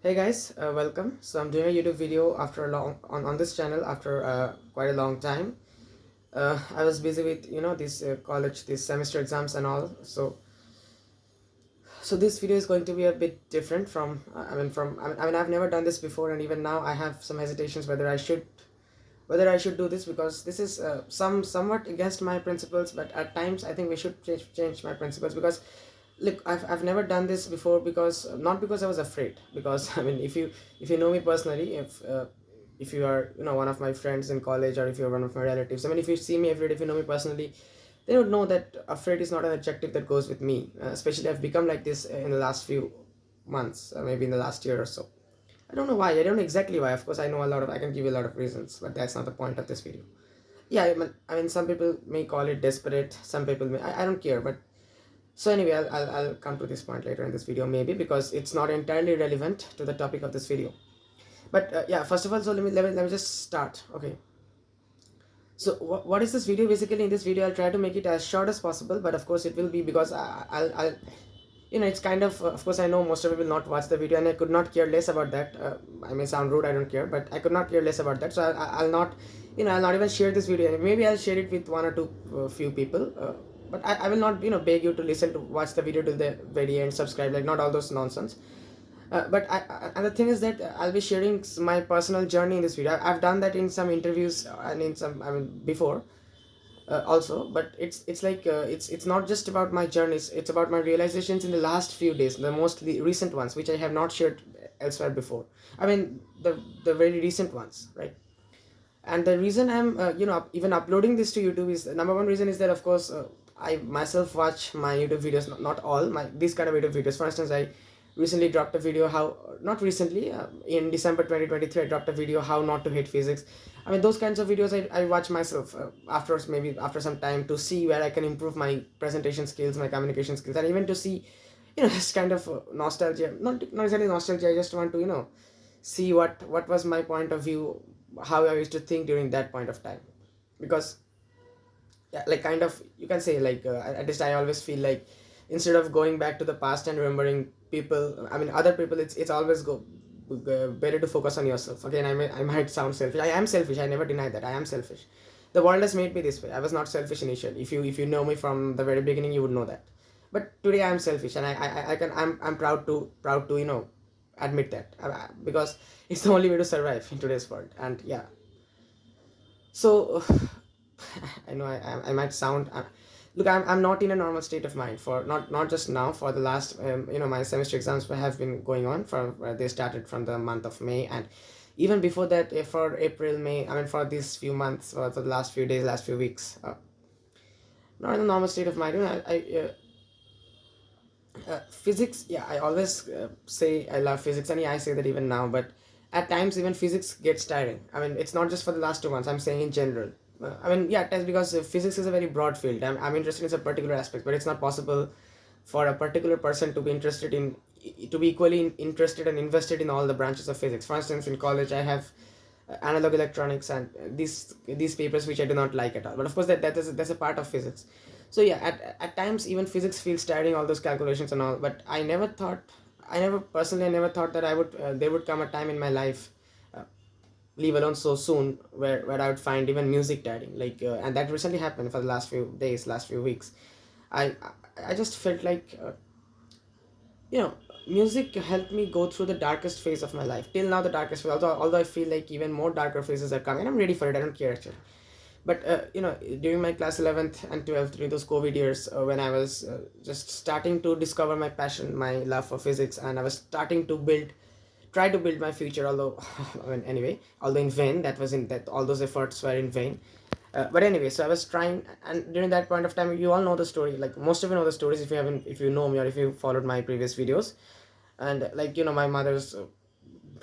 Hey guys, welcome. So I'm doing a YouTube video after a long on this channel after quite a long time. I was busy with this college, these semester exams and all. So this video is going to be a bit different from I've never done this before, and even now I have some hesitations whether I should do this, because this is somewhat against my principles. But at times I think we should change my principles, because look, I've never done this before, because not because I was afraid, because if you know me personally, if you are one of my friends in college, or if you're one of my relatives, if you see me every day, if you know me personally, they would know that afraid is not an adjective that goes with me. Especially I've become like this in the last few months, maybe in the last year or so. I don't know why. I don't know exactly why. Of course, I can give you a lot of reasons, but that's not the point of this video. Yeah, I mean, some people may call it desperate. Some people may. I don't care. But so anyway, I'll come to this point later in this video, maybe, because it's not entirely relevant to the topic of this video. But yeah, first of all, so let me just start. Okay. So what is this video? Basically, in this video, I'll try to make it as short as possible. But of course, it will be, because I'll it's kind of course, I know most of you will not watch the video, and I could not care less about that. I may sound rude, I don't care, but I could not care less about that. So I'll not, I'll not even share this video. Maybe I'll share it with one or two few people, but I will not, beg you to listen to watch the video till the very end, subscribe, like, not all those nonsense. But and the thing is that I'll be sharing my personal journey in this video. I've done that in some interviews, and in some, before, also. But it's like, it's not just about my journeys, it's about my realizations in the last few days, the mostly recent ones, which I have not shared elsewhere before. The very recent ones, right? And the reason I'm even uploading this to YouTube is, the number one reason is that, of course, I myself watch my YouTube videos, not all my these kind of YouTube videos. For instance, I recently dropped a video, how not recently, in December 2023, I dropped a video, how not to hate physics. Those kinds of videos I watch myself, maybe after some time, to see where I can improve my presentation skills, my communication skills, and even to see, just kind of nostalgia, not exactly nostalgia. I just want to, see what was my point of view, how I used to think during that point of time. Because, yeah, like, kind of, you can say, like, at least I always feel like, instead of going back to the past and remembering people, other people, it's always better to focus on yourself. Again, I might sound selfish. I am selfish, I never deny that I am selfish. The world has made me this way. I was not selfish initially. If you know me from the very beginning, you would know that. But today I am selfish, and I'm proud to admit that, because it's the only way to survive in today's world. And yeah, so I know I might sound, look, I'm not in a normal state of mind, for not just now, for the last, my semester exams have been going on, they started from the month of May, and even before that, for April, May, for these few months, for the last few days, last few weeks, not in a normal state of mind. Physics, yeah, I always say I love physics, and yeah, I say that even now. But at times, even physics gets tiring. It's not just for the last 2 months, I'm saying in general. Yeah, that's because physics is a very broad field. I'm interested in some particular aspects, but it's not possible for a particular person to be equally interested and invested in all the branches of physics. For instance, in college, I have analog electronics, and these papers which I do not like at all. But of course, that's a part of physics. So yeah, at times, even physics feels tiring, all those calculations and all. But I never personally, I never thought that there would come a time in my life, leave alone so soon, where I would find even music tiring. Like, and that recently happened for the last few days, last few weeks. I just felt like, you know music helped me go through the darkest phase of my life, till now, the darkest phase. Although I feel like even more darker phases are coming, I'm ready for it, I don't care actually. But during my class 11th and 12th, during those COVID years, when I was just starting to discover my passion, my love for physics, and I was starting to try to build my future, although anyway, although in vain. That all those efforts were in vain. But anyway, so I was trying, and during that point of time, you all know the story. Like, most of you know the stories, if you know me, or if you followed my previous videos. And, like, my mother's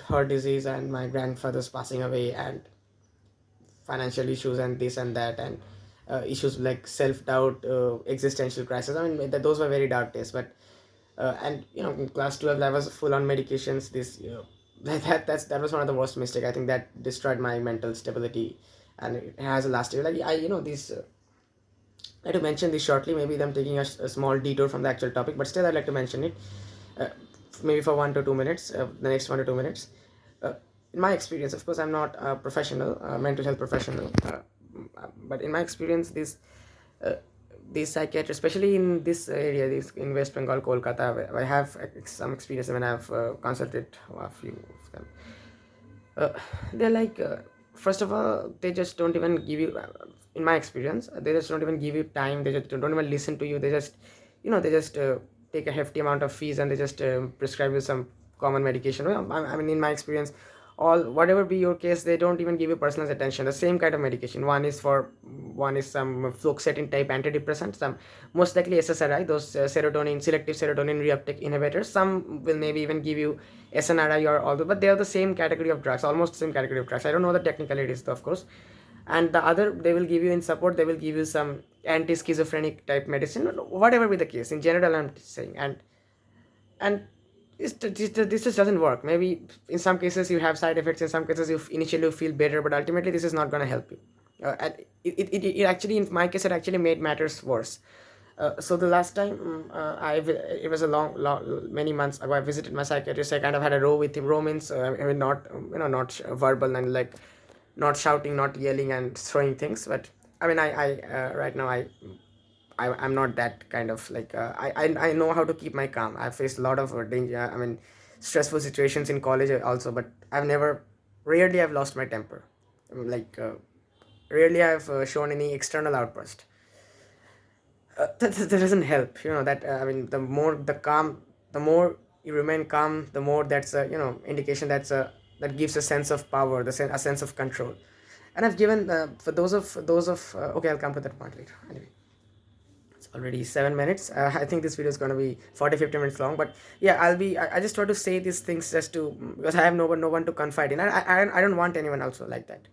heart disease, and my grandfather's passing away, and financial issues, and this and that, and issues like self-doubt, existential crisis. Those were very dark days. But and in class 12, I was full on medications. This that was one of the worst mistake. I think that destroyed my mental stability, and it has lasted. Like, these I like to mention this shortly. Maybe I'm taking a small detour from the actual topic, but still I'd like to mention it. uh, maybe for 1 to 2 minutes, the next 1 to 2 minutes. uh, in my experience, of course I'm not a professional, mental health professional, but in my experience, uh, these psychiatrists, especially in this area, this in West Bengal, Kolkata, where I have some experience when I've consulted a few of them. uh, they're like, first of all, they just don't even give you, in my experience, they just don't even give you time. They just don't even listen to you. They just, they just take a hefty amount of fees, and they just prescribe you some common medication. Well, I mean, in my experience, all whatever be your case, they don't even give you personal attention. The same kind of medication, one is some fluoxetine type antidepressant, some most likely SSRI, those serotonin, selective serotonin reuptake inhibitors. Some will maybe even give you SNRI or all, but they are the same category of drugs, almost same category of drugs. I don't know the technicalities though, of course. And the other, they will give you in support, they will give you some anti-schizophrenic type medicine, whatever be the case. In general, I'm saying, and this just doesn't work. Maybe in some cases you have side effects, in some cases you initially feel better, but ultimately this is not going to help you. And it actually, in my case, it actually made matters worse. So the last time, it was a many months ago, I visited my psychiatrist. I kind of had a row with him. Row means, I mean, not, not verbal, and like not shouting, not yelling and throwing things, but I mean, right now, I'm not that kind of like, I know how to keep my calm. I've faced a lot of danger, I mean, stressful situations in college also, but rarely I've lost my temper. Like, rarely I've shown any external outburst. That doesn't help, that, I mean, the more you remain calm, the more that's a, indication, that gives a sense of power, a sense of control. And I've given, for those of okay, I'll come to that point later. Anyway, it's already 7 minutes. I think this video is going to be 40-50 minutes long, but yeah, I just try to say these things just to, because I have no one to confide in. I don't want anyone also like that.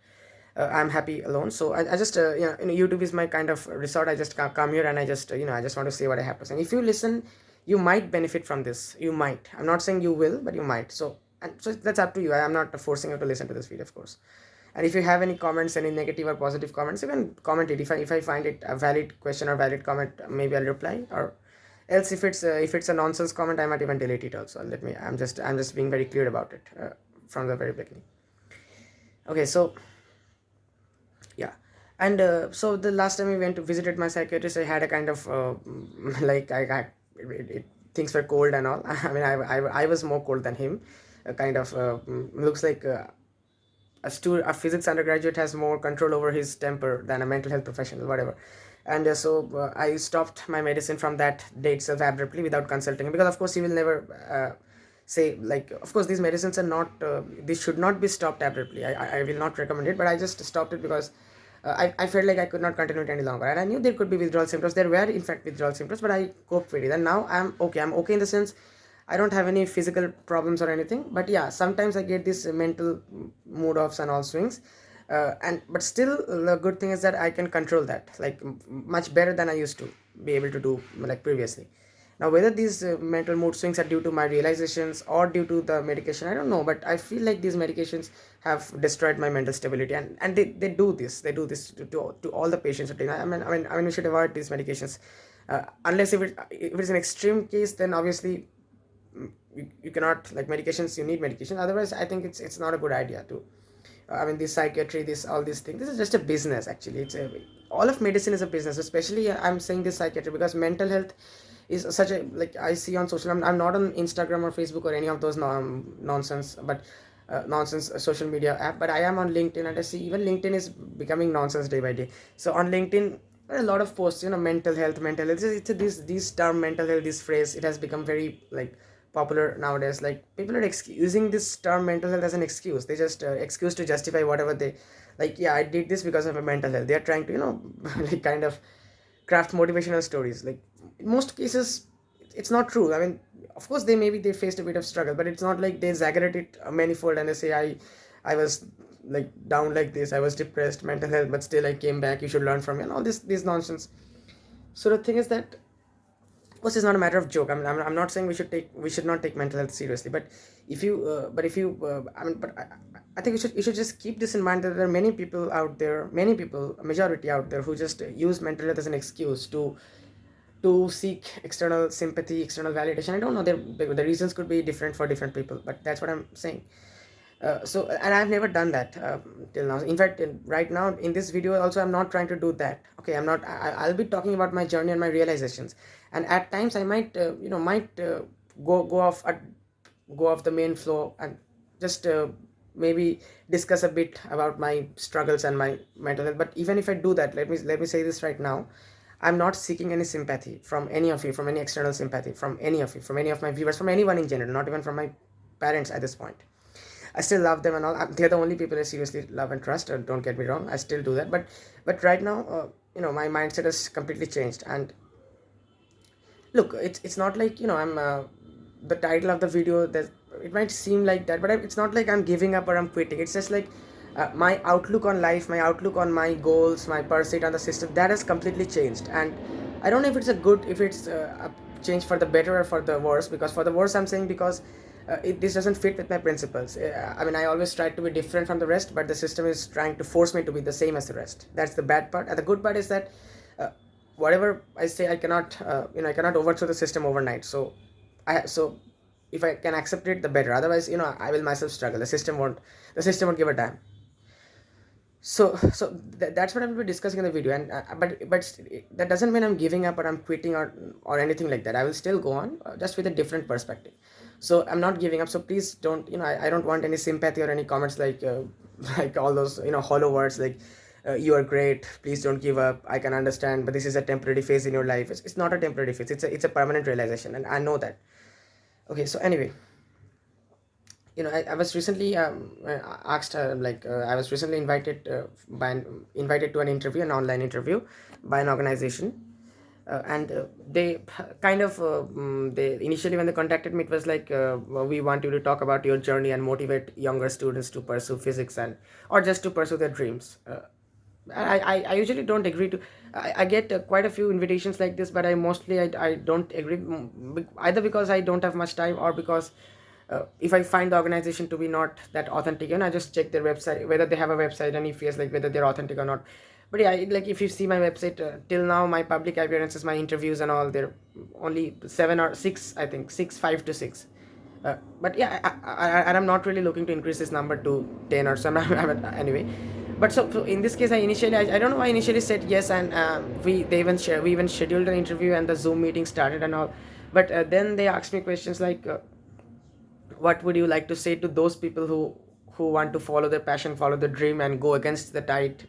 I'm happy alone, so I just, YouTube is my kind of resort. I just come here, and I just, I just want to say what I have to say. And if you listen, you might benefit from this. You might. I'm not saying you will, but you might. So that's up to you. I am not forcing you to listen to this video, of course. And if you have any comments, any negative or positive comments, you can comment it. If I find it a valid question or valid comment, maybe I'll reply. Or else, if it's a nonsense comment, I might even delete it also. I'm just being very clear about it, from the very beginning. Okay, so yeah. And so the last time we went to visited my psychiatrist, I had a kind of, like, things were cold and all. I mean, I was more cold than him. Kind of, looks like, a physics undergraduate has more control over his temper than a mental health professional, whatever. And I stopped my medicine from that day itself abruptly, without consulting him, because of course he will never say, like, of course these medicines are not, these should not be stopped abruptly. I will not recommend it, but I just stopped it because I felt like I could not continue it any longer, and I knew there could be withdrawal symptoms. There were in fact withdrawal symptoms, but I coped with it, and now I'm okay in the sense, I don't have any physical problems or anything, but yeah, sometimes I get this mental mood offs and all swings, and but still, the good thing is that I can control that, like, much better than I used to be able to do, like, previously. Now, whether these mental mood swings are due to my realizations or due to the medication, I don't know, but I feel like these medications have destroyed my mental stability, and they do this to all the patients. I mean, we should avoid these medications, unless if it's an extreme case, then obviously, you cannot, like, medications, you need medication. Otherwise, I think it's not a good idea to, I mean, this psychiatry, this all these things, this is just a business. Actually, all of medicine is a business. Especially, I'm saying this psychiatry because mental health is such a, like, I see on social, I'm not on Instagram or Facebook or any of those nonsense, but nonsense social media app, but I am on LinkedIn, and I see even LinkedIn is becoming nonsense day by day. So on LinkedIn, there are a lot of posts, mental health. This term mental health, this phrase, it has become very, like, popular nowadays. Like, people are using this term mental health as an excuse. They just excuse to justify whatever they, like, yeah, I did this because of a mental health. They are trying to, like, kind of craft motivational stories. Like, in most cases, it's not true. I mean, of course, they faced a bit of struggle, but it's not like they exaggerate it manifold, and they say, I was, like, down like this, I was depressed, mental health, but still I came back, you should learn from me, and all this nonsense. So the thing is that, of course, it's not a matter of joke. I'm not saying we should not take mental health seriously, but if you I mean, but I think you should just keep this in mind, that there are many people out there, a majority out there, who just use mental health as an excuse to to seek external sympathy, external validation. I don't know, the reasons could be different for different people, but that's what I'm saying. So, and I've never done that till now. In fact, right now in this video also, I'm not trying to do that. Okay, I'm not. I'll be talking about my journey and my realizations, and at times I might, go off the main flow and just maybe discuss a bit about my struggles and my mental health. But even if I do that, let me say this right now. I'm not seeking any sympathy from any of you, from any external sympathy from any of you, from any of my viewers, from anyone in general, not even from my parents at this point. I still love them and all. They're the only people I seriously love and trust. Don't get me wrong. I still do that. But right now, my mindset has completely changed. And look, it's not like, I'm the title of the video that it might seem like that, but it's not like I'm giving up or I'm quitting. It's just like my outlook on life, my outlook on my goals, my pursuit on the system, that has completely changed. And I don't know if it's a change for the better or for the worse. Because for the worse, I'm saying, because this doesn't fit with my principles. I mean, I always try to be different from the rest, but the system is trying to force me to be the same as the rest. That's the bad part. And the good part is that whatever I say, I cannot, I cannot overthrow the system overnight. So if I can accept it, the better. Otherwise, I will myself struggle. The system won't give a damn. That's what I'm going to be discussing in the video. And but that doesn't mean I'm giving up or I'm quitting or anything like that. I will still go on, just with a different perspective. So I'm not giving up. So please don't, I don't want any sympathy or any comments like like all those hollow words like you are great, please don't give up, I can understand, but this is a temporary phase in your life. It's not a temporary phase. It's a permanent realization, and I know that. Okay, so anyway, I was recently asked, I was recently invited to an interview, an online interview, by an organization. And they kind of they initially, when they contacted me, it was like, well, we want you to talk about your journey and motivate younger students to pursue physics and or just to pursue their dreams. I usually don't agree to. I get quite a few invitations like this, but I don't agree, either because I don't have much time, or because if I find the organization to be not that authentic, and I just check their website, whether they have a website, and if yes, like whether they're authentic or not. But yeah, like if you see my website, till now my public appearances, my interviews and all, they're only 7 or 6, I think 5 to 6. But yeah, and I'm not really looking to increase this number to 10 or some. Anyway, but so in this case, I don't know why I initially said yes, and we even scheduled an interview and the Zoom meeting started and all. But then they asked me questions like, what would you like to say to those people who want to follow their passion, follow their dream, and go against the tide,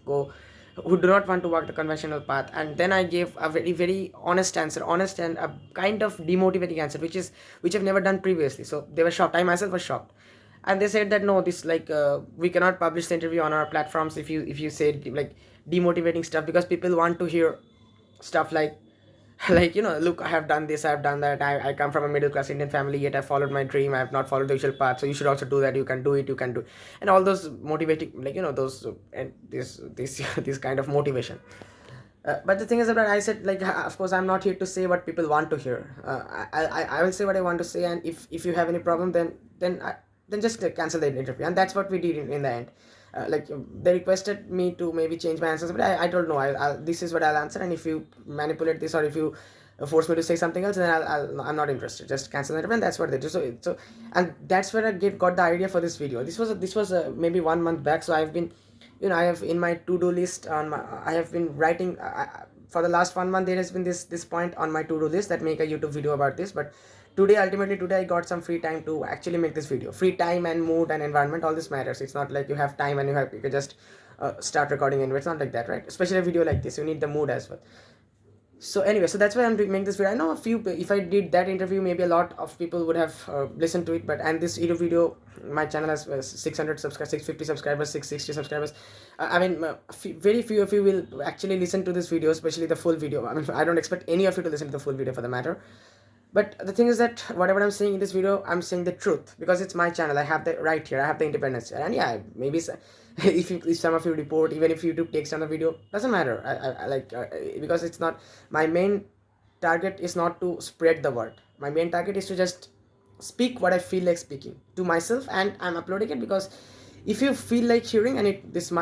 who do not want to walk the conventional path? And then I gave a very, very honest answer, honest and a kind of demotivating answer, which I've never done previously. So they were shocked. I myself was shocked. And they said that no, this, like, we cannot publish the interview on our platforms if you say like demotivating stuff, because people want to hear stuff like like, look, I have done this, I have done that, I come from a middle class Indian family, yet I followed my dream, I have not followed the usual path, so you should also do that, you can do it, and all those motivating, like, those and this this kind of motivation. But the thing is that I said, like, of course I'm not here to say what people want to hear. I will say what I want to say, and if you have any problem, then just cancel the interview. And that's what we did in the end. Like, they requested me to maybe change my answers, but I told no, this is what I'll answer, and if you manipulate this, or if you force me to say something else, then I'm not interested. Just cancel the interview. And that's what they do. So and that's where I got the idea for this video. This was maybe 1 month back. So I've been, I have in my to-do list I have been writing, for the last 1 month. There has been this point on my to-do list that make a YouTube video about this. But ultimately today I got some free time to actually make this video. Free time and mood and environment, all this matters. It's not like you have time and you can just start recording anyway. It's not like that, right? Especially a video like this, you need the mood as well. So anyway, so that's why I'm making this video. I know if I did that interview, maybe a lot of people would have listened to it. But and this video, my channel has 600 subscribers, 650 subscribers, 660 subscribers. I mean, very few of you will actually listen to this video, especially the full video. I mean, I don't expect any of you to listen to the full video, for the matter. But the thing is that whatever I'm saying in this video, I'm saying the truth, because it's my channel. I have the right here, I have the independence here. And yeah, maybe if some of you report, even if YouTube takes down the video, doesn't matter. I like, because it's not, my main target is not to spread the word. My main target is to just speak what I feel like speaking to myself, and I'm uploading it because if you feel like hearing, and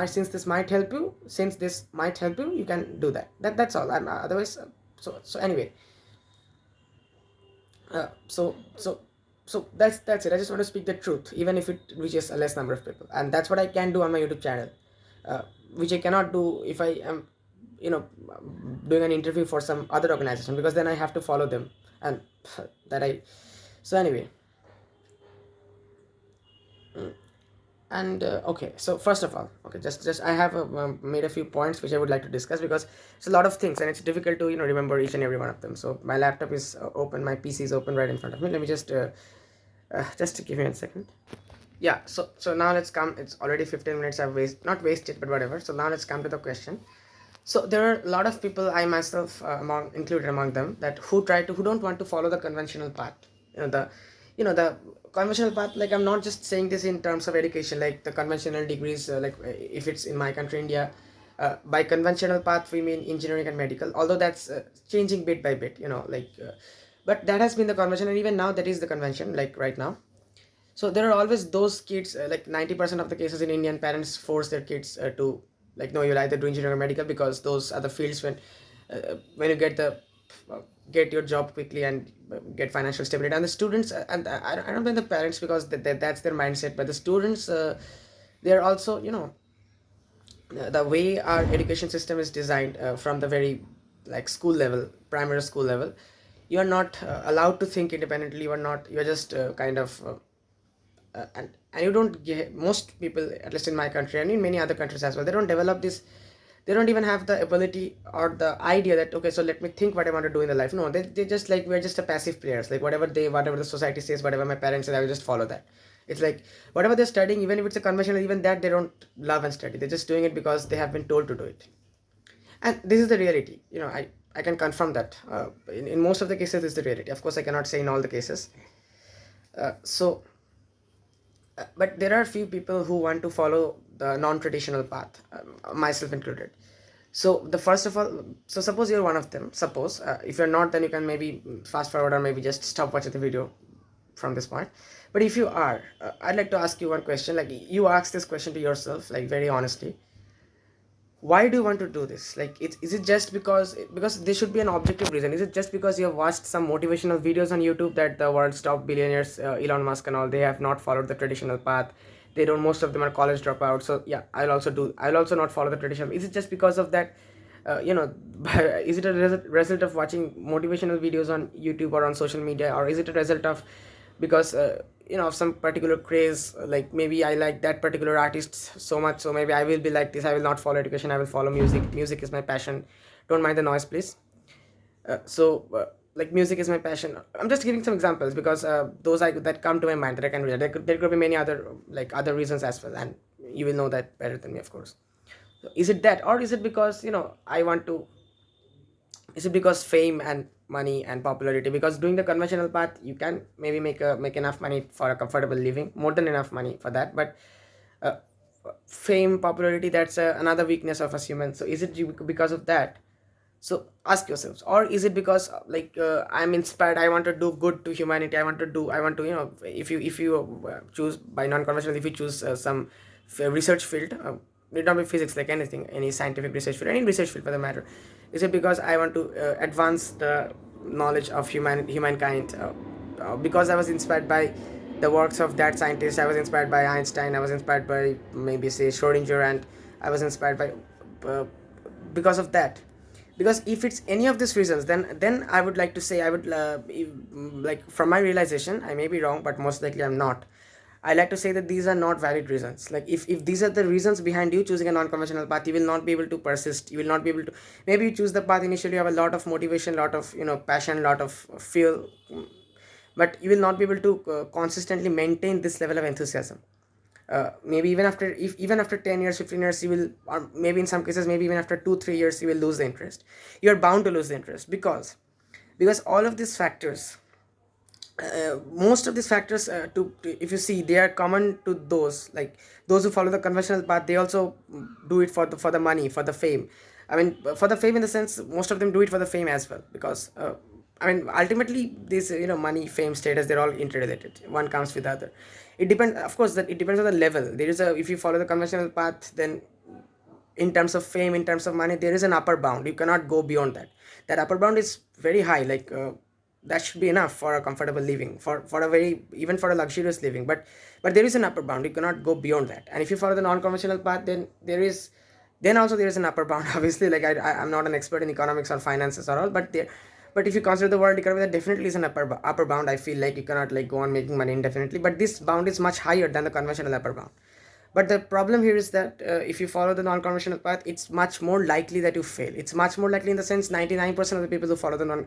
since this might help you, you can do that. That's all. Otherwise, so anyway. So that's it. I just want to speak the truth, even if it reaches a less number of people, and that's what I can do on my YouTube channel, uh, which I cannot do if I am, you know, doing an interview for some other organization, because then I have to follow them, and that I. So anyway, and okay, so first of all, okay, just I have made a few points which I would like to discuss, because it's a lot of things and it's difficult to remember each and every one of them. So my laptop is open, my PC is open right in front of me. Let me just give me a second. Yeah, so now let's come. It's already 15 minutes. I've not wasted, but whatever. So now let's come to the question. So there are a lot of people, I myself among included among them, that who don't want to follow the conventional path. The conventional path. Like, I'm not just saying this in terms of education, like the conventional degrees. If it's in my country, India, by conventional path we mean engineering and medical. Although that's changing bit by bit. But that has been the convention, and even now that is the convention. Like right now, so there are always those kids, like 90% of the cases in Indian, parents force their kids to, like, no, you'll either do engineering or medical, because those are the fields when you get your job quickly and get financial stability. And the students, and I don't blame the parents, because that's their mindset. But the students, they're also, the way our education system is designed, from the very, like, school level, primary school level, you are not allowed to think independently. You're just kind of and you don't get, most people, at least in my country and in many other countries as well, they don't develop this. They don't even have the ability or the idea that, okay, so let me think what I want to do in the life. No, they just, like, we're just a passive players. Like, whatever the society says, whatever my parents say, I will just follow that. It's like, whatever they're studying, even if it's a conventional, even that they don't love and study. They're just doing it because they have been told to do it. And this is the reality. I can confirm that, in most of the cases this is the reality. Of course, I cannot say in all the cases. But there are few people who want to follow the non-traditional path, myself included. So the first of all, so suppose you're one of them. Suppose, if you're not, then you can maybe fast forward, or maybe just stop watching the video from this point. But if you are, I'd like to ask you one question. Like, you ask this question to yourself, like, very honestly. Why do you want to do this? Like, is it just because there should be an objective reason? Is it just because you have watched some motivational videos on YouTube that the world's top billionaires, Elon Musk and all, they have not followed the traditional path? They don't. Most of them are college dropouts. So yeah, I'll also not follow the traditional. Is it just because of that? Is it a result of watching motivational videos on YouTube or on social media, or is it a result of, because of some particular craze? Like, maybe I like that particular artist so much, so maybe I will be like this. I will not follow education, I will follow music. Music is my passion. Don't mind the noise, please. Like, music is my passion. I'm just giving some examples, because those that come to my mind that I can relate. There could be many other, like, other reasons as well, and you will know that better than me, of course. So is it that, or is it because, I want to, is it because fame and money and popularity? Because doing the conventional path, you can maybe make enough money for a comfortable living, more than enough money for that. But uh, fame, popularity, that's another weakness of us humans. So is it because of that? So ask yourselves. Or is it because, I'm inspired, I want to do good to humanity, I want to, if you choose by non-conventional, if you choose some research field, need not be physics, like anything, any scientific research field, any research field for the matter. Is it because I want to advance the knowledge of humankind, because I was inspired by the works of that scientist, I was inspired by Einstein, I was inspired by, maybe, say, Schrodinger, and I was inspired by, uh, because of that? Because if it's any of these reasons, then I would like to say, I would, like, from my realization, I may be wrong, but most likely I'm not. I like to say that these are not valid reasons. Like, if these are the reasons behind you choosing a non-conventional path, you will not be able to persist. You will not be able to. Maybe you choose the path initially, you have a lot of motivation, lot of, passion, lot of feel, but you will not be able to consistently maintain this level of enthusiasm. Maybe even after 10 years, 15 years, you will, or maybe in some cases, maybe even after 2 3 years, you will lose the interest. You are bound to lose the interest, because all of these factors, most of these factors, if you see, they are common to those, like, those who follow the conventional path. They also do it for the money, for the fame. I mean, for the fame, in the sense, most of them do it for the fame as well, because I mean, ultimately, this, money, fame, status, they're all interrelated. One comes with the other. It depends, of course, that it depends on the level. There is a, if you follow the conventional path, then in terms of fame, in terms of money, there is an upper bound. You cannot go beyond that. That upper bound is very high. Like, that should be enough for a comfortable living, for a very, even for a luxurious living. But there is an upper bound. You cannot go beyond that. And if you follow the non-conventional path, then also there is an upper bound. Obviously, like I'm not an expert in economics or finances or all, but if you consider the world economy, that definitely is an upper bound. I feel like you cannot like go on making money indefinitely, but this bound is much higher than the conventional upper bound. But the problem here is that if you follow the non-conventional path, it's much more likely that you fail. It's much more likely in the sense 99% of the people who follow the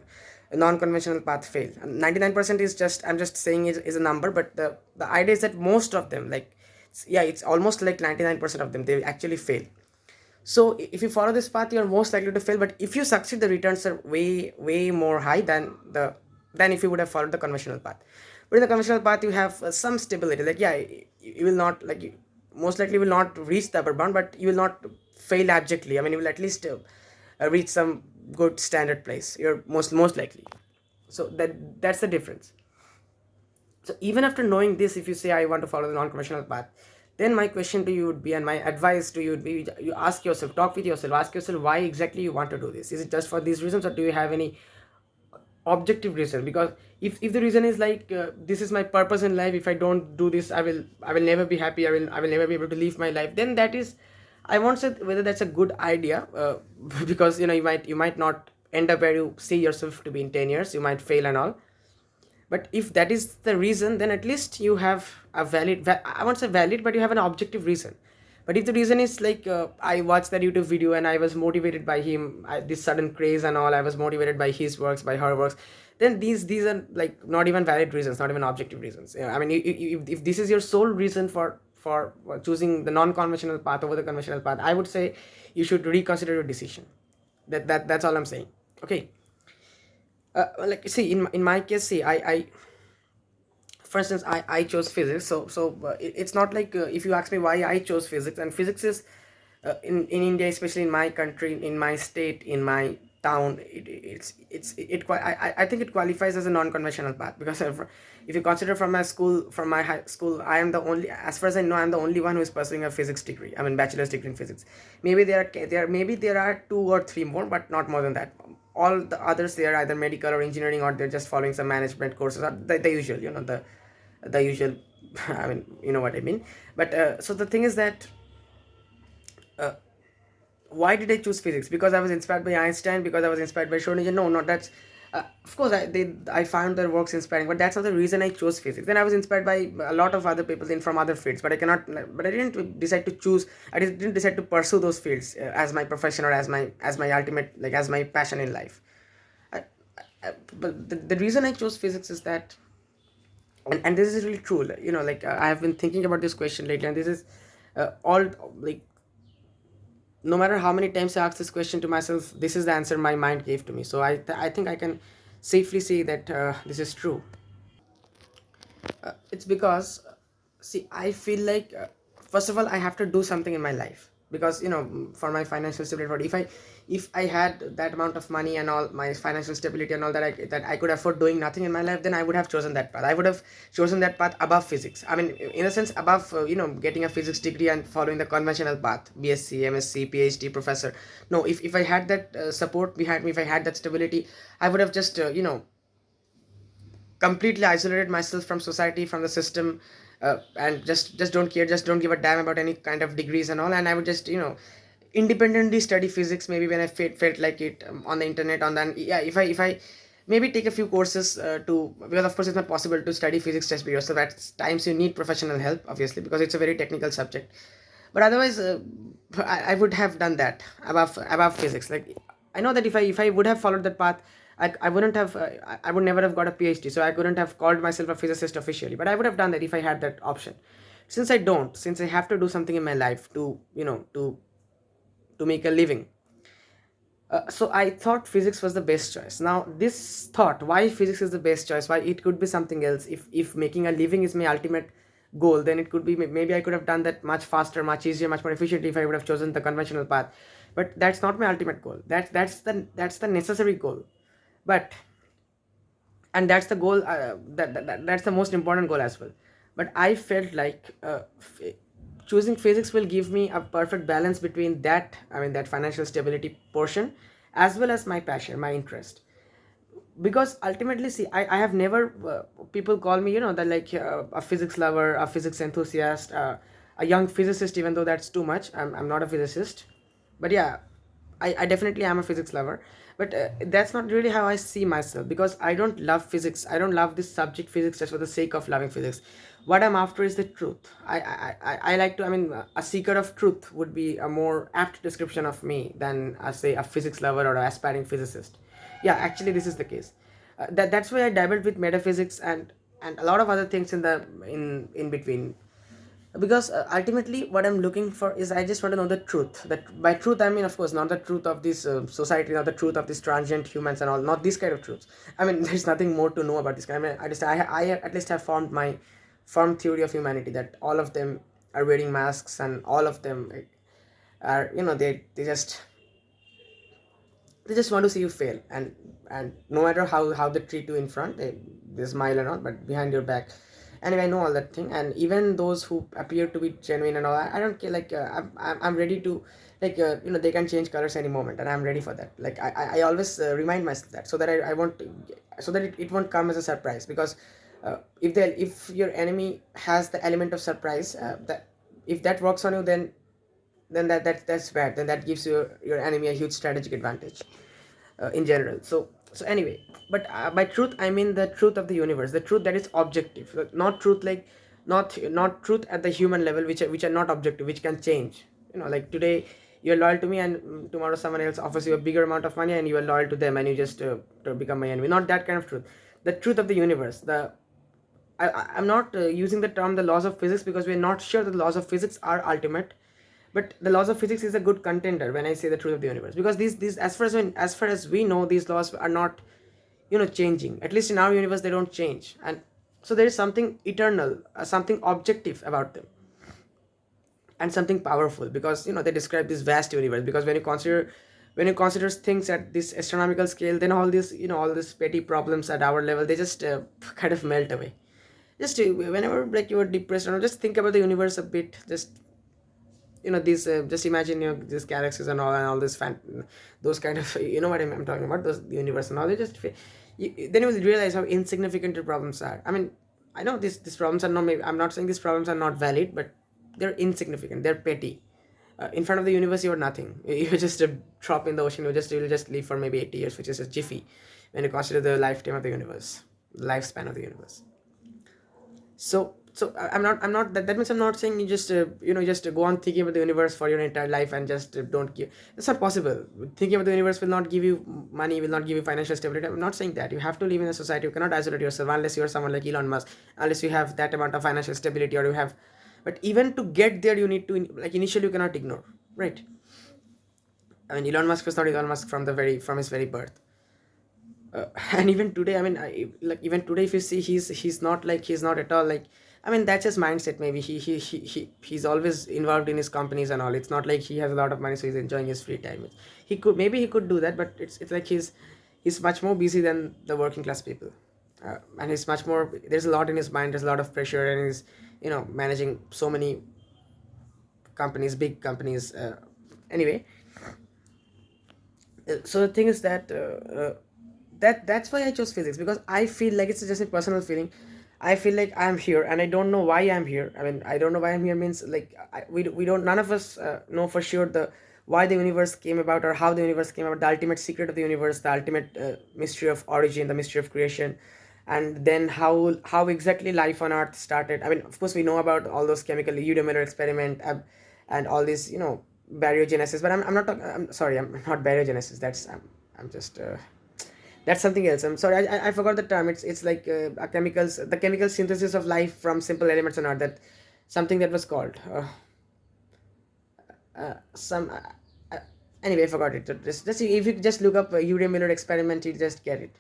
non-conventional path fail. And 99% is just, I'm just saying is a number, but the idea is that most of them, like, yeah, it's almost like 99% of them, they actually fail. So if you follow this path, you're most likely to fail. But if you succeed, the returns are way more high than if you would have followed the conventional path. But in the conventional path, you have some stability. Like, yeah, you will not, like, you most likely will not reach the upper bound, but you will not fail abjectly. I mean, you will at least reach some good standard place. You're most likely. So that's the difference. So even after knowing this, if you say I want to follow the non-conventional path, then my question to you would be, and my advice to you would be, you ask yourself, talk with yourself, ask yourself why exactly you want to do this. Is it just for these reasons, or do you have any objective reason? Because if the reason is like this is my purpose in life, if I don't do this, I will never be happy, I will never be able to live my life, then that is, I won't say whether that's a good idea, because you might not end up where you see yourself to be in 10 years, you might fail and all. But if that is the reason, then at least you have a I won't say valid, but you have an objective reason. But if the reason is like I watched that YouTube video and I was motivated by him, this sudden craze and all, I was motivated by his works, by her works, then these are like not even valid reasons, not even objective reasons. I mean, if this is your sole reason for choosing the non-conventional path over the conventional path, I would say you should reconsider your decision. That's all I'm saying. Okay. Like, see, in my case, see, I for instance, I chose physics. It's not like if you ask me why I chose physics, and physics is in India, especially in my country, in my state, in my town, I think it qualifies as a non-conventional path, because if you consider from my school, from my high school, I am the only, as far as I know, I'm the only one who is pursuing a physics degree. I mean, bachelor's degree in physics. Maybe there are two or three more, but not more than that. All the others, they are either medical or engineering, or they're just following some management courses, or the usual, the usual. I mean, you know what I mean. But so the thing is that uh, why did I choose physics? Because I was inspired by Einstein, because I was inspired by Schrodinger? No, not that's of course I found their works inspiring, but that's not the reason I chose physics. Then I was inspired by a lot of other people from other fields, but I didn't decide to choose, I didn't decide to pursue those fields as my profession, or as my ultimate, like, as my passion in life. I, but the reason I chose physics is that, and this is really true, like, like I have been thinking about this question lately, and this is all, like, no matter how many times I ask this question to myself, this is the answer my mind gave to me. So I think I can safely say that this is true. It's because, see, I feel like first of all I have to do something in my life, because for my financial stability, if I had that amount of money and all, my financial stability and all, that I could afford doing nothing in my life, then I would have chosen that path. I would have chosen that path above physics. I mean, in a sense, above getting a physics degree and following the conventional path, BSc, MSc, PhD, professor. No, if I had that support behind me, if I had that stability, I would have just completely isolated myself from society, from the system, and just don't care, just don't give a damn about any kind of degrees and all, and I would just independently study physics, maybe when I felt like it, on the internet, on the, yeah, if I maybe take a few courses because of course it's not possible to study physics just by yourself. At times you need professional help, obviously, because it's a very technical subject. But otherwise, I would have done that above physics. Like, I know that if I would have followed that path, I wouldn't have I would never have got a PhD, so I couldn't have called myself a physicist officially, but I would have done that if I had that option. Since I don't, since I have to do something in my life to make a living, so I thought physics was the best choice. Now, this thought, why physics is the best choice, why it could be something else, if making a living is my ultimate goal, then it could be, maybe I could have done that much faster, much easier, much more efficiently if I would have chosen the conventional path. But that's not my ultimate goal. That's the necessary goal. But, and that's the goal, that's the most important goal as well. But I felt like choosing physics will give me a perfect balance between that, I mean, that financial stability portion, as well as my passion, my interest. because ultimately, see, I have never people call me, that like a physics lover, a physics enthusiast, a young physicist, even though that's too much. I'm not a physicist, but yeah, I definitely am a physics lover. But that's not really how I see myself, because I don't love physics. I don't love this subject physics just for the sake of loving physics. What I'm after is the truth. I like to, a seeker of truth would be a more apt description of me than, say, a physics lover or an aspiring physicist. Yeah, actually this is the case. That's why I dabbled with metaphysics and a lot of other things in between, because ultimately what I'm looking for is, I just want to know the truth. That by truth I mean, of course, not the truth of this society, not the truth of these transient humans and all, not this kind of truths. There's nothing more to know about this kind. I at least have formed my firm theory of humanity, that all of them are wearing masks, and all of them are, they just want to see you fail, and no matter how they treat you in front, they smile and all, but behind your back. Anyway, I know all that thing, and even those who appear to be genuine and all, I don't care. Like I'm ready to, like they can change colors any moment, and I'm ready for that. Like I always remind myself that, so that I won't, so that it won't come as a surprise. Because if your enemy has the element of surprise, that if that works on you, then that's bad. Then that gives your enemy a huge strategic advantage in general. So anyway, but by truth I mean the truth of the universe, the truth that is objective. Not truth like, not truth at the human level, which are not objective, which can change. Like today you're loyal to me, and tomorrow someone else offers you a bigger amount of money and you are loyal to them, and you just to become my enemy. Not that kind of truth. The truth of the universe, I'm not using the term the laws of physics, because we're not sure that the laws of physics are ultimate. But the laws of physics is a good contender when I say the truth of the universe, because these as far as we know, these laws are not, changing. At least in our universe they don't change. And so there is something eternal, something objective about them, and something powerful, because they describe this vast universe. Because when you consider things at this astronomical scale, then all these petty problems at our level, they just kind of melt away. Just whenever, like, you are depressed, just think about the universe a bit. These just imagine, these galaxies and all this those kind of, what I'm talking about, those, the universe and all. Then you will realize how insignificant your problems are. I know these problems are not, maybe I'm not saying these problems are not valid, but they're insignificant, they're petty. In front of the universe, you're nothing. You're just a drop in the ocean. You'll just live for maybe 80 years, which is a jiffy when you consider the lifetime of the universe, lifespan of the universe. So I'm not that means I'm not saying you just just go on thinking about the universe for your entire life and just don't give. It's not possible. Thinking about the universe will not give you money, will not give you financial stability. I'm not saying that. You have to live in a society. You cannot isolate yourself unless you're someone like Elon Musk, unless you have that amount of financial stability, or you have. But even to get there, you need to, like, initially you cannot ignore, right? Elon Musk was not Elon Musk from his very birth. And even today, like, even today, if you see, he's not at all like, that's his mindset. Maybe he's always involved in his companies and all. It's not like he has a lot of money, so he's enjoying his free time. He could do that, but it's like he's much more busy than the working class people. And he's much more, there's a lot in his mind, there's a lot of pressure, and he's managing so many companies, big companies. Anyway, so the thing is that that's why I chose physics, because I feel like, it's just a personal feeling. I feel like I'm here, and I don't know why I'm here. I don't know why I'm here means, like, we don't, none of us know for sure the why the universe came about, or how the universe came about, the ultimate secret of the universe, the ultimate mystery of origin, the mystery of creation, and then how exactly life on Earth started. Of course, we know about all those chemical Miller experiment, and all these, baryogenesis. But I'm not talking. I'm sorry. I'm not baryogenesis. I'm just. That's something else. I'm sorry. I forgot the term. It's like the chemical synthesis of life from simple elements on Earth. That something that was called some. Anyway, I forgot it. So just if you just look up Miller experiment, you just get it.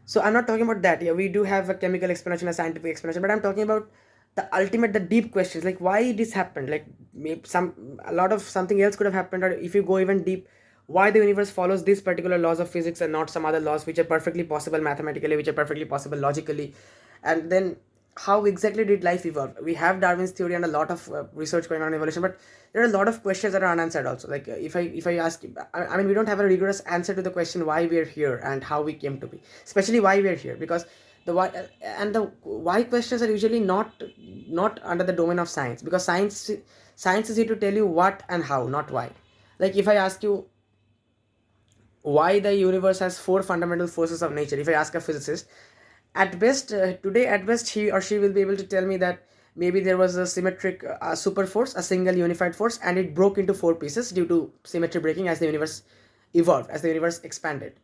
So I'm not talking about that. Yeah, we do have a chemical explanation, a scientific explanation, but I'm talking about the ultimate, the deep questions, like why this happened. Like, maybe a lot of something else could have happened, or if you go even deep, why the universe follows these particular laws of physics and not some other laws which are perfectly possible mathematically, which are perfectly possible logically. And then how exactly did life evolve? We have Darwin's theory and a lot of research going on in evolution, but there are a lot of questions that are unanswered also. Like if I ask, I mean, we don't have a rigorous answer to the question why we're here and how we came to be, especially why we're here, because the why and the why questions are usually not under the domain of science, because science is here to tell you what and how, not why. Like if I ask you why the universe has four fundamental forces of nature, if I ask a physicist, at best today, at best he or she will be able to tell me that maybe there was a symmetric super force, a single unified force, and it broke into four pieces due to symmetry breaking as the universe evolved, as the universe expanded.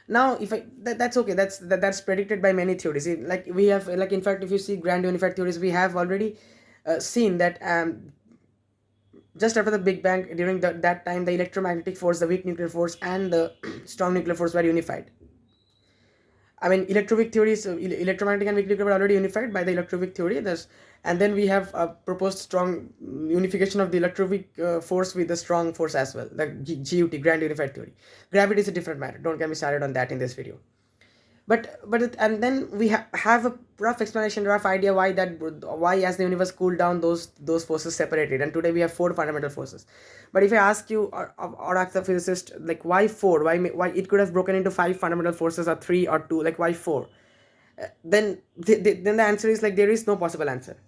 Now if that's okay, that's predicted by many theories. Like we have, like in fact, if you see grand unified theories, we have already seen that just after the Big Bang, during that time, the electromagnetic force, the weak nuclear force, and the strong nuclear force were unified. I mean, electroweak theories, electromagnetic and weak nuclear were already unified by the electroweak theory. And then we have proposed strong unification of the electroweak force with the strong force as well, the GUT, Grand Unified Theory. Gravity is a different matter. Don't get me started on that in this video. And then we have a rough explanation, rough idea why as the universe cooled down, those forces separated, and today we have four fundamental forces. But if I ask you or ask the physicist, like why four, why it could have broken into five fundamental forces or three or two, like why four, then the answer is like there is no possible answer,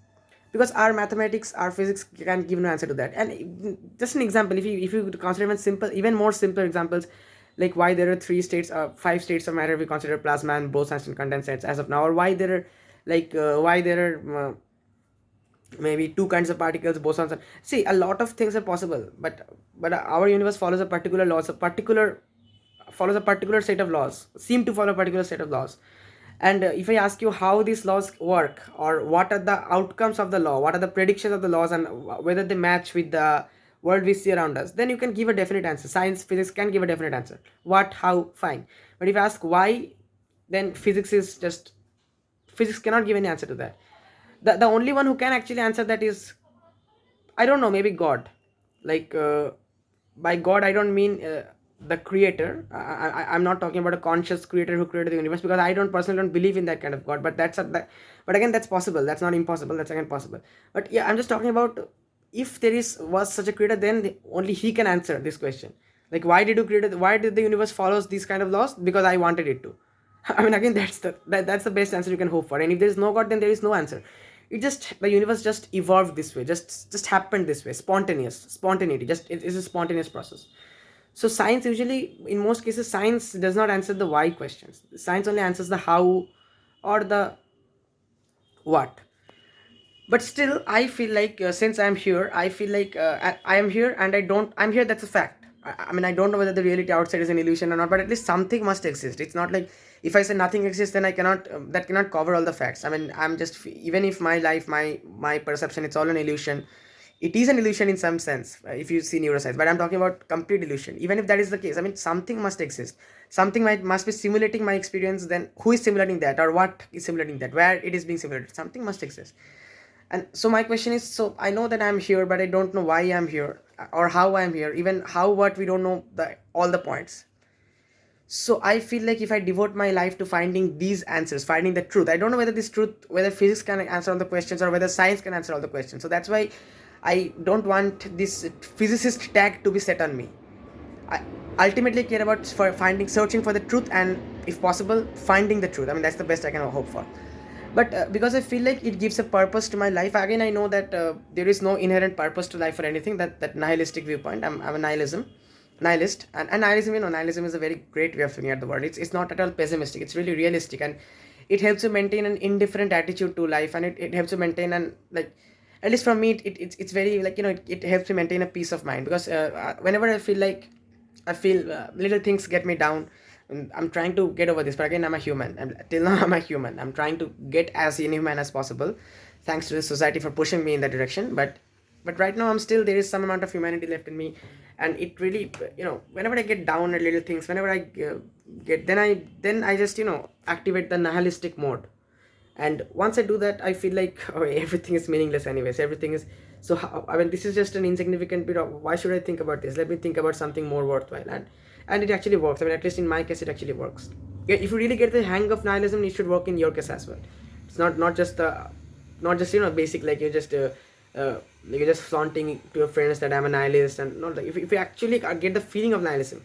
because our mathematics, our physics can give no answer to that. And just an example, if you consider even more simple examples, like why there are five states of matter we consider plasma and bosons and condensates as of now, or why there are why there are maybe two kinds of particles, bosons. See, a lot of things are possible, but our universe follows a particular laws, follows a particular set of laws, seem to follow a particular set of laws. And if I ask you how these laws work, or what are the outcomes of the law, what are the predictions of the laws, and whether they match with the world we see around us, then you can give a definite answer. Science, physics can give a definite answer. What, how, fine. But if I ask why, then physics cannot give any answer to that. The only one who can actually answer that is, I don't know, maybe God. Like by God, I don't mean the creator. I'm not talking about a conscious creator who created the universe, because I don't personally don't believe in that kind of God. But but again, that's possible. That's not impossible. That's again possible. But yeah, I'm just talking about, if there was such a creator, then only he can answer this question. Like why did you create it? Why did the universe follows these kind of laws? Because I wanted it to. I mean, again, that's the best answer you can hope for. And if there is no God, then there is no answer. The universe just evolved this way, just happened this way, spontaneity. Just it is a spontaneous process. So science usually, in most cases, science does not answer the why questions. Science only answers the how or the what. But still, I feel like since I'm here, I feel like I am here, and I'm here. That's a fact. I mean, I don't know whether the reality outside is an illusion or not, but at least something must exist. It's not like if I say nothing exists, then I cannot that cannot cover all the facts. I mean, I'm just, even if my life, my perception, it's all an illusion. It is an illusion in some sense, if you see neuroscience, but I'm talking about complete illusion. Even if that is the case, I mean, something must exist. Something must be simulating my experience. Then who is simulating that, or what is simulating that, where it is being simulated? Something must exist. And so my question is, so I know that I'm here, but I don't know why I'm here, or how I'm here, even how, what, we don't know all the points. So I feel like if I devote my life to finding these answers, finding the truth, I don't know whether physics can answer all the questions, or whether science can answer all the questions. So that's why I don't want this physicist tag to be set on me. I ultimately care about searching for the truth, and if possible, finding the truth. I mean, that's the best I can hope for. But because I feel like it gives a purpose to my life. Again, I know that there is no inherent purpose to life or anything. That nihilistic viewpoint. I'm a nihilist, and nihilism. Nihilism is a very great way of looking at the world. It's not at all pessimistic. It's really realistic, and it helps you maintain an indifferent attitude to life, and it helps you maintain at least for me, it's very it helps me maintain a peace of mind, because whenever I feel little things get me down, I'm trying to get over this. But again, I'm a human. Till now, I'm a human. I'm trying to get as inhuman as possible, thanks to the society for pushing me in that direction. But right now, there is some amount of humanity left in me, and it really, whenever I get down at little things, whenever I then I just activate the nihilistic mode. And once I do that, I feel like, oh, everything is meaningless anyways. Everything is so. I mean, this is just an insignificant bit of, why should I think about this? Let me think about something more worthwhile. And it actually works. I mean, at least in my case, it actually works. If you really get the hang of nihilism, it should work in your case as well. It's not just the not just basic, like you're just flaunting to your friends that I'm a nihilist, and not like, if you actually get the feeling of nihilism,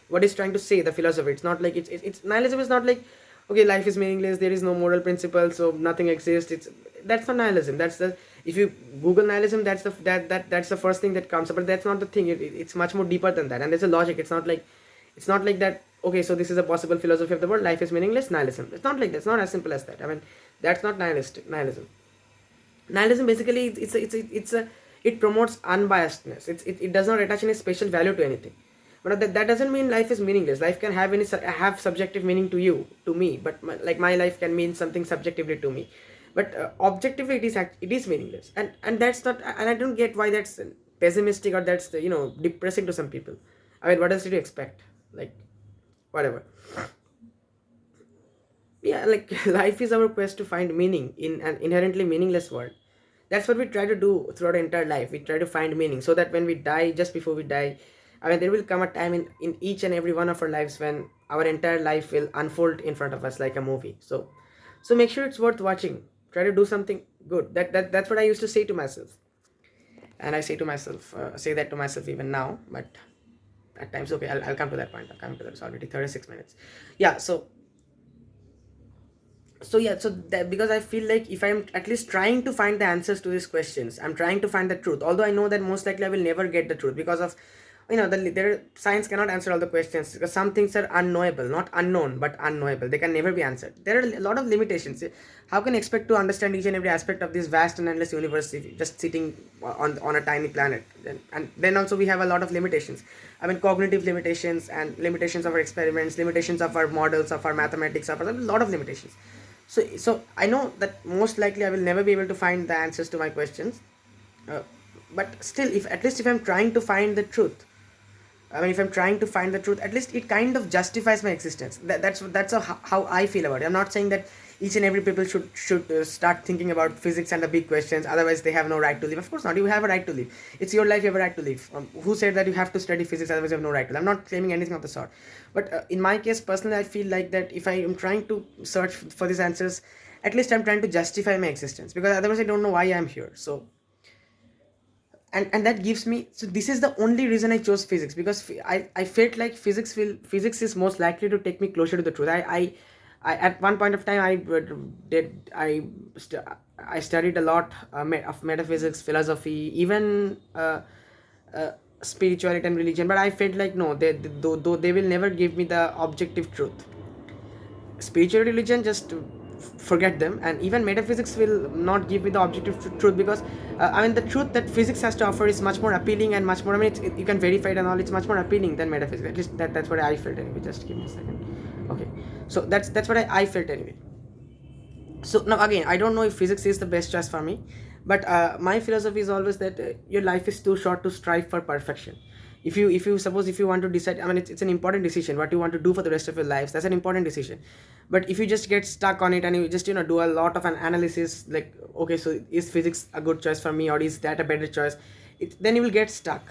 what is trying to say the philosopher, it's not like it's nihilism is not like, okay, life is meaningless, there is no moral principle, so nothing exists. It's That's not nihilism. That's the If you Google nihilism, that's the first thing that comes up, but that's not the thing. It's much more deeper than that, and there's a logic. It's not like that, okay, so this is a possible philosophy of the world, life is meaningless, nihilism. It's not like that. It's not as simple as that. I mean, that's not nihilism. Nihilism basically, it promotes unbiasedness. It does not attach any special value to anything. But that doesn't mean life is meaningless. Life can have subjective meaning to you, to me, but my life can mean something subjectively to me, but objectively it is meaningless, and that's not, and I don't get why that's pessimistic, or that's depressing to some people. I mean, what else did you expect? Like, whatever. Yeah, like life is our quest to find meaning in an inherently meaningless world. That's what we try to do throughout our entire life. We try to find meaning, so that when we die, just before we die, I mean, there will come a time in each and every one of our lives when our entire life will unfold in front of us like a movie. So make sure it's worth watching. Try to do something good. That's what I used to say to myself, and I say that to myself even now. But at times, okay, I'll come to that point. I'll come to that. It's already 36 minutes. Yeah. So that, because I feel like if I'm at least trying to find the answers to these questions, I'm trying to find the truth, although I know that most likely I will never get the truth, because of science cannot answer all the questions, because some things are unknowable, not unknown, but unknowable. They can never be answered. There are a lot of limitations. How can you expect to understand each and every aspect of this vast and endless universe if you're just sitting on a tiny planet? And then also we have a lot of limitations. I mean, cognitive limitations, and limitations of our experiments, limitations of our models, of our mathematics, of a lot of limitations. So I know that most likely I will never be able to find the answers to my questions, uh, but still, if at least if I'm trying to find the truth, I mean, if I'm trying to find the truth, at least it kind of justifies my existence. How I feel about it. I'm not saying that each and every people should start thinking about physics and the big questions. Otherwise, they have no right to live. Of course not. You have a right to live. It's your life. You have a right to live. Who said that you have to study physics? Otherwise, you have no right to live. I'm not claiming anything of the sort. But in my case, personally, I feel like that if I am trying to search for these answers, at least I'm trying to justify my existence, because otherwise I don't know why I'm here. So and that gives me, so this is the only reason I chose physics, because I felt like physics is most likely to take me closer to the truth. I at one point of time I studied a lot of metaphysics, philosophy, even spirituality and religion, but I felt like no, though they will never give me the objective truth. Spiritual religion, just forget them, and even metaphysics will not give me the objective truth, because I mean, the truth that physics has to offer is much more appealing and much more, I mean, you can verify it and all. It's much more appealing than metaphysics. At least that's what I felt anyway. Just give me a second. Okay, so that's what I felt anyway. So now again, I don't know if physics is the best choice for me, but my philosophy is always that your life is too short to strive for perfection. If you suppose, if you want to decide, I mean, it's an important decision what you want to do for the rest of your lives. That's an important decision. But if you just get stuck on it, and you just do a lot of an analysis, like, okay, so is physics a good choice for me, or is that a better choice, then you will get stuck.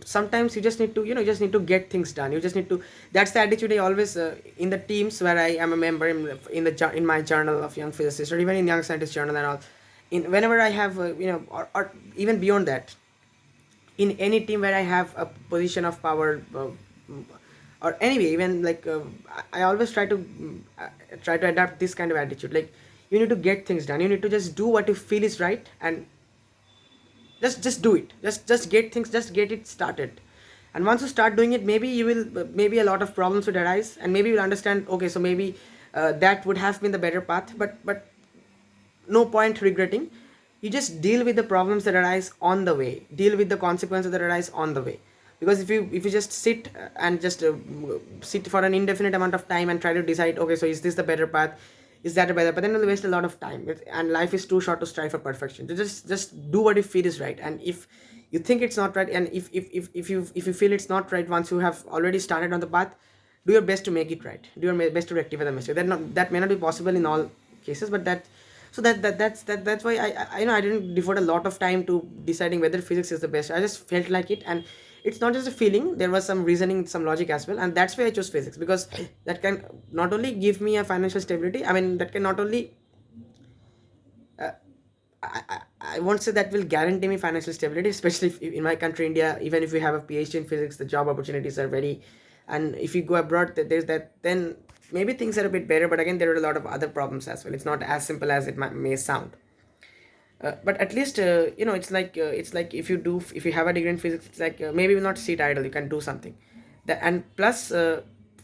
Sometimes you just need to get things done. You just need to, that's the attitude I always, in the teams where I am a member, in my journal of young physicists, or even in young scientist journal and all, in whenever I have or even beyond that, in any team where I have a position of power, or anyway, even like, I always try to adapt this kind of attitude. Like, you need to get things done. You need to just do what you feel is right, and just do it. Just get things, just get it started. And once you start doing it, maybe you will, maybe a lot of problems would arise, and maybe you'll understand, okay, so maybe that would have been the better path, but no point regretting. You just deal with the problems that arise on the way, deal with the consequences that arise on the way. Because if you just sit and just sit for an indefinite amount of time and try to decide, okay, so is this the better path, is that a better, but then you'll waste a lot of time. And life is too short to strive for perfection. So just do what you feel is right. And if you think it's not right, and if you feel it's not right, once you have already started on the path, do your best to make it right. Do your best to rectify the mistake. That may not be possible in all cases, but that's why I didn't devote a lot of time to deciding whether physics is the best. I just felt like it, and it's not just a feeling. There was some reasoning, some logic as well, and that's why I chose physics, because that can not only give me a financial stability. I mean, that can not only I won't say that will guarantee me financial stability, especially if, in my country, India. Even if you have a PhD in physics, the job opportunities are very, and if you go abroad, there's that. Then maybe things are a bit better. But again, there are a lot of other problems as well. It's not as simple as it may sound. But at least it's like if you have a degree in physics, it's like maybe you will not sit idle, you can do something. And plus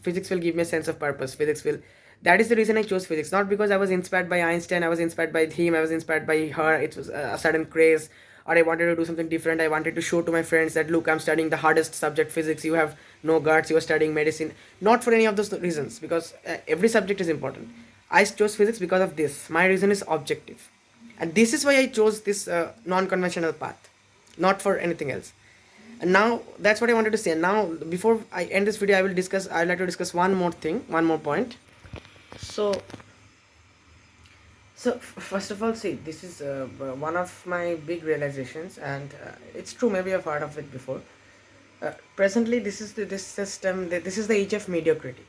physics will give me a sense of purpose. Physics will That is the reason I chose physics, not because I was inspired by Einstein, I was inspired by him, I was inspired by her. It was a sudden craze, or I wanted to do something different. I wanted to show to my friends that, look, I'm studying the hardest subject, physics. You have no guts, you are studying medicine. Not for any of those reasons, because every subject is important. I chose physics because of this. My reason is objective, and this is why I chose this non-conventional path, not for anything else. And now that's what I wanted to say. Now, before I end this video, I'd like to discuss one more thing, one more point. So so first of all, see, this is one of my big realizations, and it's true, maybe I've heard of it before. Presently, this system, this is the age of mediocrity.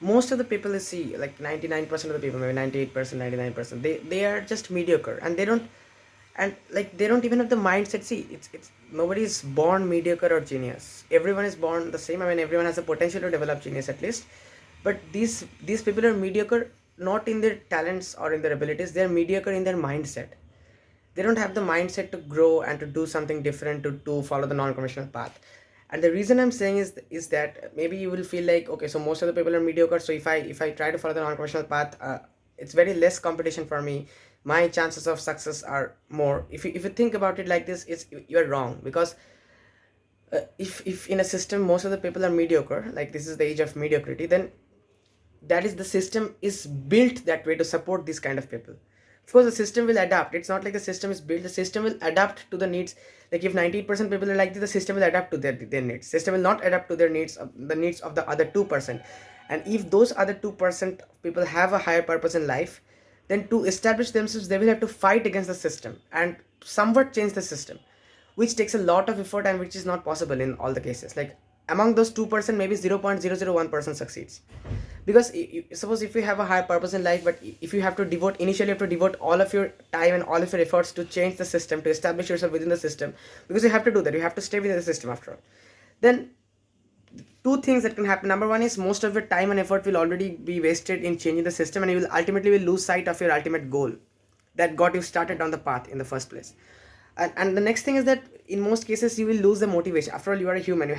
Most of the people you see, like 99% of the people, maybe 98%, 99%, they are just mediocre, and they don't, and like they don't even have the mindset. See, it's nobody is born mediocre or genius. Everyone is born the same. I mean, everyone has the potential to develop genius at least. But these people are mediocre not in their talents or in their abilities. They're mediocre in their mindset. They don't have the mindset to grow and to do something different, to follow the non-conventional path. And the reason I'm saying is that maybe you will feel like, okay, so most of the people are mediocre, so if I try to follow the non-conventional path, it's very less competition for me, my chances of success are more. If you think about it like this, you're wrong, because if in a system most of the people are mediocre, like this is the age of mediocrity, then that is, the system is built that way to support these kind of people. Of course, the system will adapt. It's not like the system is built, the system will adapt to the needs. Like if 90% people are like this, the system will adapt to their needs. System will not adapt to their needs, the needs of the other 2%. And if those other 2% people have a higher purpose in life, then to establish themselves, they will have to fight against the system and somewhat change the system, which takes a lot of effort and which is not possible in all the cases. Like among those 2%, maybe 0.001% succeeds. Because suppose if you have a higher purpose in life, but if you have to devote, initially you have to devote all of your time and all of your efforts to change the system, to establish yourself within the system, because you have to do that, you have to stay within the system after all. Then two things that can happen. Number one is, most of your time and effort will already be wasted in changing the system, and you will ultimately lose sight of your ultimate goal that got you started on the path in the first place. And the next thing is that in most cases you will lose the motivation. After all, you are a human, you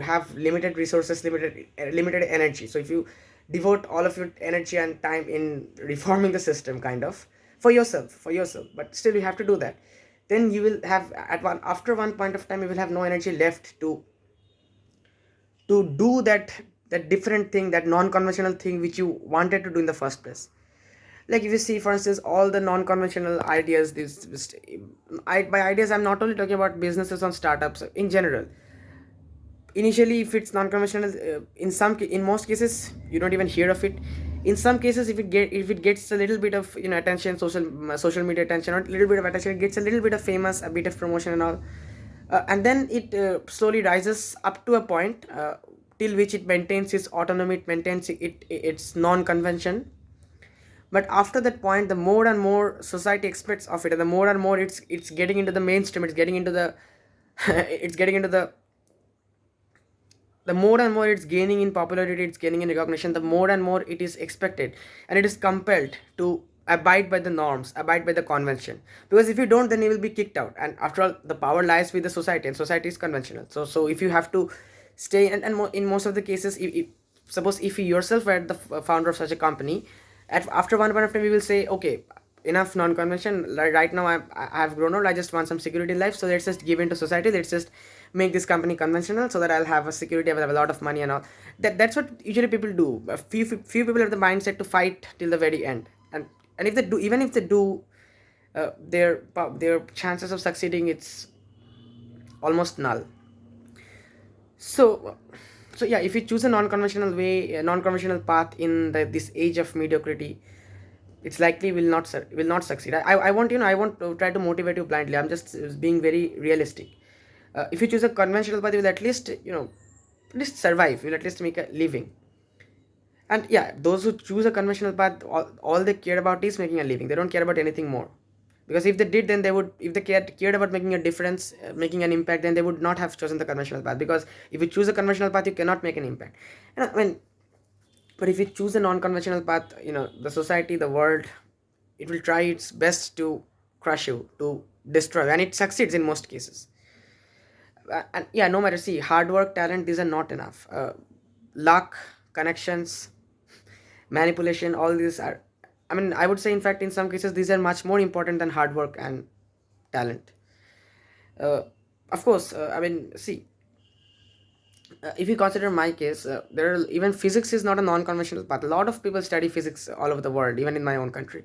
have limited resources, limited energy. So if you devote all of your energy and time in reforming the system, kind of for yourself, but still you have to do that, then you will have, after one point of time, you will have no energy left to do that different thing, that non-conventional thing which you wanted to do in the first place. Like if you see, for instance, all the non-conventional ideas, by ideas I'm not only talking about businesses or startups in general. Initially, if it's non-conventional, in most cases you don't even hear of it. In some cases, if it gets a little bit of attention, social media attention, or a little bit of attention, it gets a little bit of famous, a bit of promotion and all, and then it slowly rises up to a point till which it maintains its autonomy, it maintains its non-convention. But after that point, the more and more society expects of it, and the more and more it's getting into the mainstream, it's getting into the it's getting into the more and more it's gaining in popularity, it's gaining in recognition, the more and more it is expected, and it is compelled to abide by the norms, abide by the convention. Because if you don't, then you will be kicked out, and after all, the power lies with the society, and society is conventional. So if you have to stay, in most of the cases, suppose if you yourself were the founder of such a company, after one point of time we will say, okay, enough non-convention. Right now I have grown old, I just want some security in life, so let's just give in to society, let's just make this company conventional so that I'll have a security, I will have a lot of money and all. That's what usually people do. A few people have the mindset to fight till the very end, and if they do, even if they do, their chances of succeeding, it's almost null. So yeah, if you choose a non-conventional way, a non-conventional path in this age of mediocrity, it's likely will not succeed. I want I won't try to motivate you blindly, I'm just being very realistic. If you choose a conventional path, you will at least at least survive, you will at least make a living. And yeah, those who choose a conventional path, all they care about is making a living, they don't care about anything more. Because if they did, then they would, if they cared about making a difference, making an impact, then they would not have chosen the conventional path. Because if you choose a conventional path, you cannot make an impact. I mean, but if you choose a non-conventional path, the society, the world, it will try its best to crush you, to destroy, and it succeeds in most cases. And yeah, no matter, see, hard work, talent, these are not enough. Luck, connections, manipulation, all these are, I mean, I would say, in fact, in some cases, these are much more important than hard work and talent. uh, of course, I mean, see, if you consider my case, there are, even physics is not a non-conventional path. A lot of people study physics all over the world, even in my own country.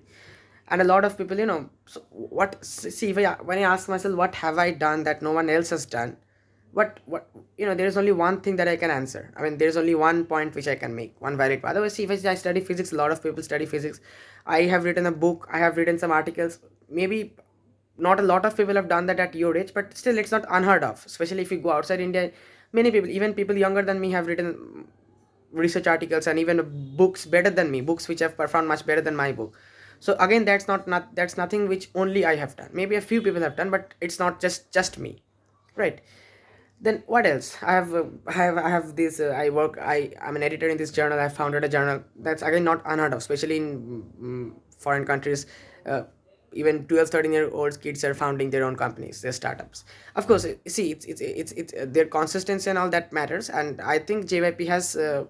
And a lot of people, so what, see, when I ask myself, what have I done that no one else has done, what there is only one thing that I can answer. I mean, there is only one point which I can make, one valid path. Otherwise, see, if I study physics, a lot of people study physics. I have written a book, I have written some articles. Maybe not a lot of people have done that at your age, but still, it's not unheard of, especially if you go outside India. Many people, even people younger than me, have written research articles and even books better than me, books which have performed much better than my book. So again, that's nothing which only I have done. Maybe a few people have done, but it's not just me, right? Then what else? I have this, I'm an editor in this journal. I founded a journal. That's again not unheard of, especially in foreign countries. uh, Even 12, 13-year olds kids are founding their own companies, their startups. Of course, see, it's their consistency and all that matters. And I think JYP has, uh,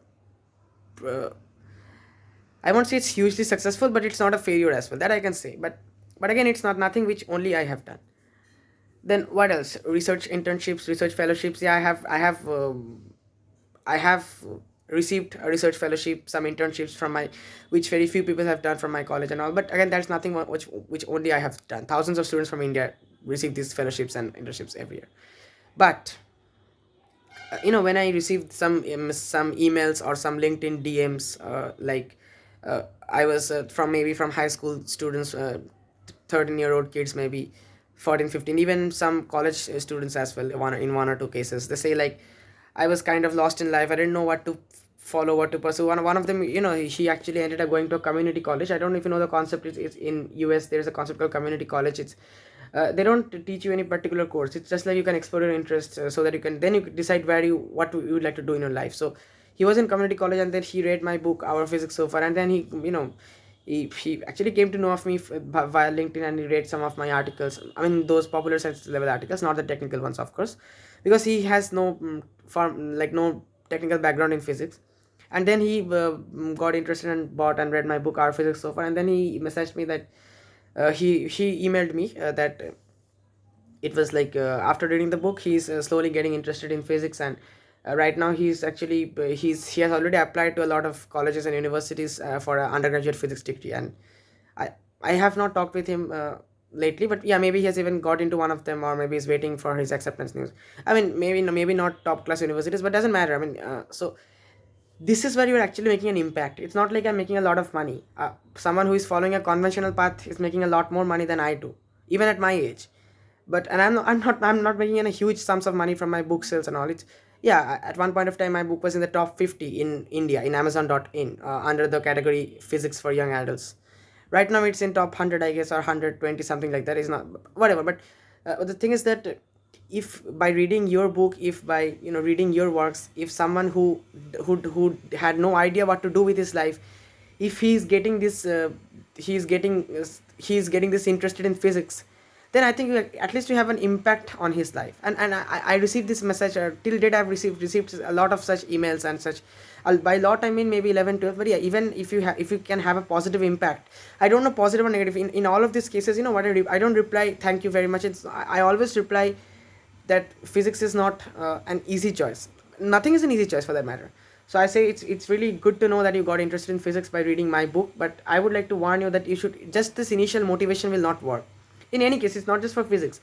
I won't say it's hugely successful, but it's not a failure as well, that I can say. But again, it's not nothing which only I have done. Then what else? Research internships, research fellowships. Yeah, I have received a research fellowship, some internships from my, which very few people have done from my college and all. But again, that's nothing which only I have done. Thousands of students from India receive these fellowships and internships every year. But when I received some emails or some LinkedIn DMs, I was, from maybe from high school students, 13-year-old kids, maybe 14, 15, even some college students as well, in one or two cases. They say, like, I was kind of lost in life. I didn't know what to follow, what to pursue. One of them, he actually ended up going to a community college. I don't know if you know the concept. It's in US. There's a concept called community college. It's they don't teach you any particular course. It's just like you can explore your interests, so that you decide what you would like to do in your life. So he was in community college, and then he read my book, Our Physics So Far, and then he actually came to know of me via LinkedIn, and he read some of my articles. I mean, those popular science level articles, not the technical ones, of course, because he has no no technical background in physics. And then he got interested and bought and read my book, Our Physics So Far, and then he messaged me that, he emailed me, that it was like, after reading the book, he's slowly getting interested in physics. And right now he's actually, he has already applied to a lot of colleges and universities, for an undergraduate physics degree. And i I have not talked with him lately, but yeah, maybe he has even got into one of them, or maybe he's waiting for his acceptance news. I mean, maybe not top class universities, but doesn't matter. I mean, so this is where you're actually making an impact. It's not like I'm making a lot of money. Someone who is following a conventional path is making a lot more money than I do, even at my age. But and I'm not making any huge sums of money from my book sales and all. It's, yeah, at one point of time, my book was in the top 50 in India, in Amazon.in, under the category physics for young adults. Right now it's in top 100, I guess, or 120, something like that. Is not whatever. But the thing is that, if by reading your book, if by reading your works, if someone who had no idea what to do with his life, if he's getting this, he's getting this interested in physics, then I think at least you have an impact on his life. And I received this message, till date I've received a lot of such emails and such. By lot I mean maybe 11, 12. But yeah, even if you can have a positive impact, I don't know positive or negative, in all of these cases, what I don't reply thank you very much. I always reply that physics is not an easy choice. Nothing is an easy choice, for that matter. So I say, it's really good to know that you got interested in physics by reading my book. But I would like to warn you that you should, just this initial motivation will not work. In any case, it's not just for physics.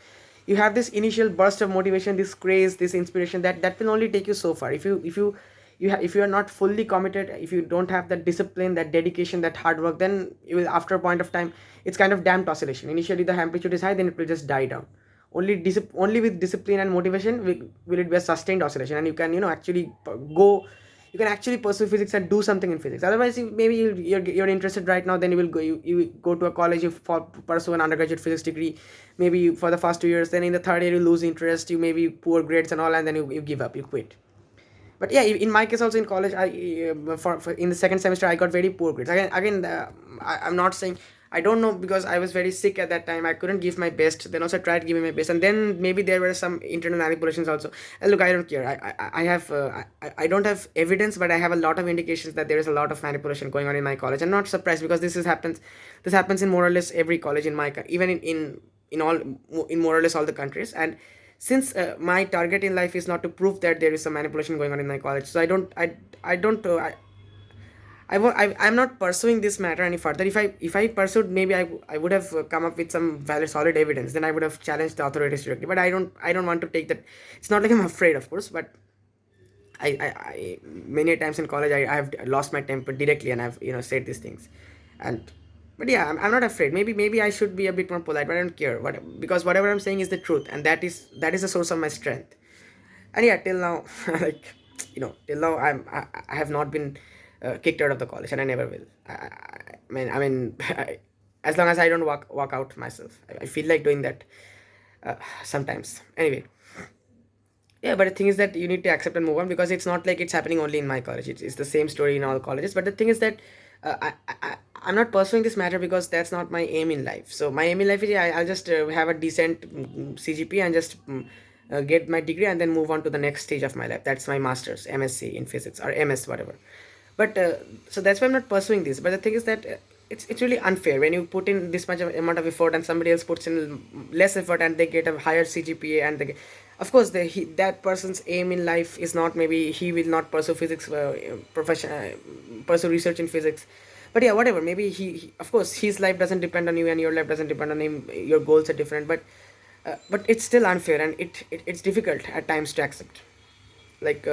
You have this initial burst of motivation, this craze, this inspiration, that will only take you so far. If you are not fully committed, if you don't have that discipline, that dedication, that hard work, then you will, after a point of time, it's kind of damped oscillation. Initially the amplitude is high, then it will just die down. Only with discipline and motivation will it be a sustained oscillation, and you can actually go, you can actually pursue physics and do something in physics. Otherwise, maybe you're interested right now, then you will go, you go to a college, you pursue an undergraduate physics degree, maybe for the first 2 years, then in the third year you lose interest, you maybe poor grades and all, and then you give up, you quit. But yeah, in my case also in college, for in the second semester I got very poor grades. I'm not saying, I don't know, because I was very sick at that time, I couldn't give my best. Then also I tried giving my best, and then maybe there were some internal manipulations also. And look, I don't care. I have I don't have evidence, but I have a lot of indications that there is a lot of manipulation going on in my college. I'm not surprised, because this happens in more or less every college in even in all, in more or less all the countries. And since my target in life is not to prove that there is some manipulation going on in my college, so I don't I'm not pursuing this matter any further. If I pursued, maybe I would have come up with some valid solid evidence, then I would have challenged the authorities directly. But I don't want to take that. It's not like I'm afraid, of course, but I many times in college I have lost my temper directly, and I've said these things. And but yeah, I'm not afraid. Maybe I should be a bit more polite, but I don't care because whatever I'm saying is the truth, and that is the source of my strength. And yeah, till now, like, till now I have not been kicked out of the college, and I never will. I mean as long as I don't walk out myself, I feel like doing that sometimes. Anyway, yeah, but the thing is that you need to accept and move on, because it's not like it's happening only in my college. It's the same story in all colleges. But the thing is that I'm not pursuing this matter, because that's not my aim in life. So my aim in life is, yeah, I'll just have a decent CGP, and just get my degree, and then move on to the next stage of my life. That's my master's, MSc in physics, or MS, whatever. But so that's why I'm not pursuing this. But the thing is that it's really unfair when you put in this much amount of effort, and somebody else puts in less effort, and they get a higher CGPA, and of course that person's aim in life is not, maybe he will not pursue physics profession pursue research in physics. But yeah, whatever, maybe of course his life doesn't depend on you, and your life doesn't depend on him, your goals are different. But it's still unfair, and it's difficult at times to accept, like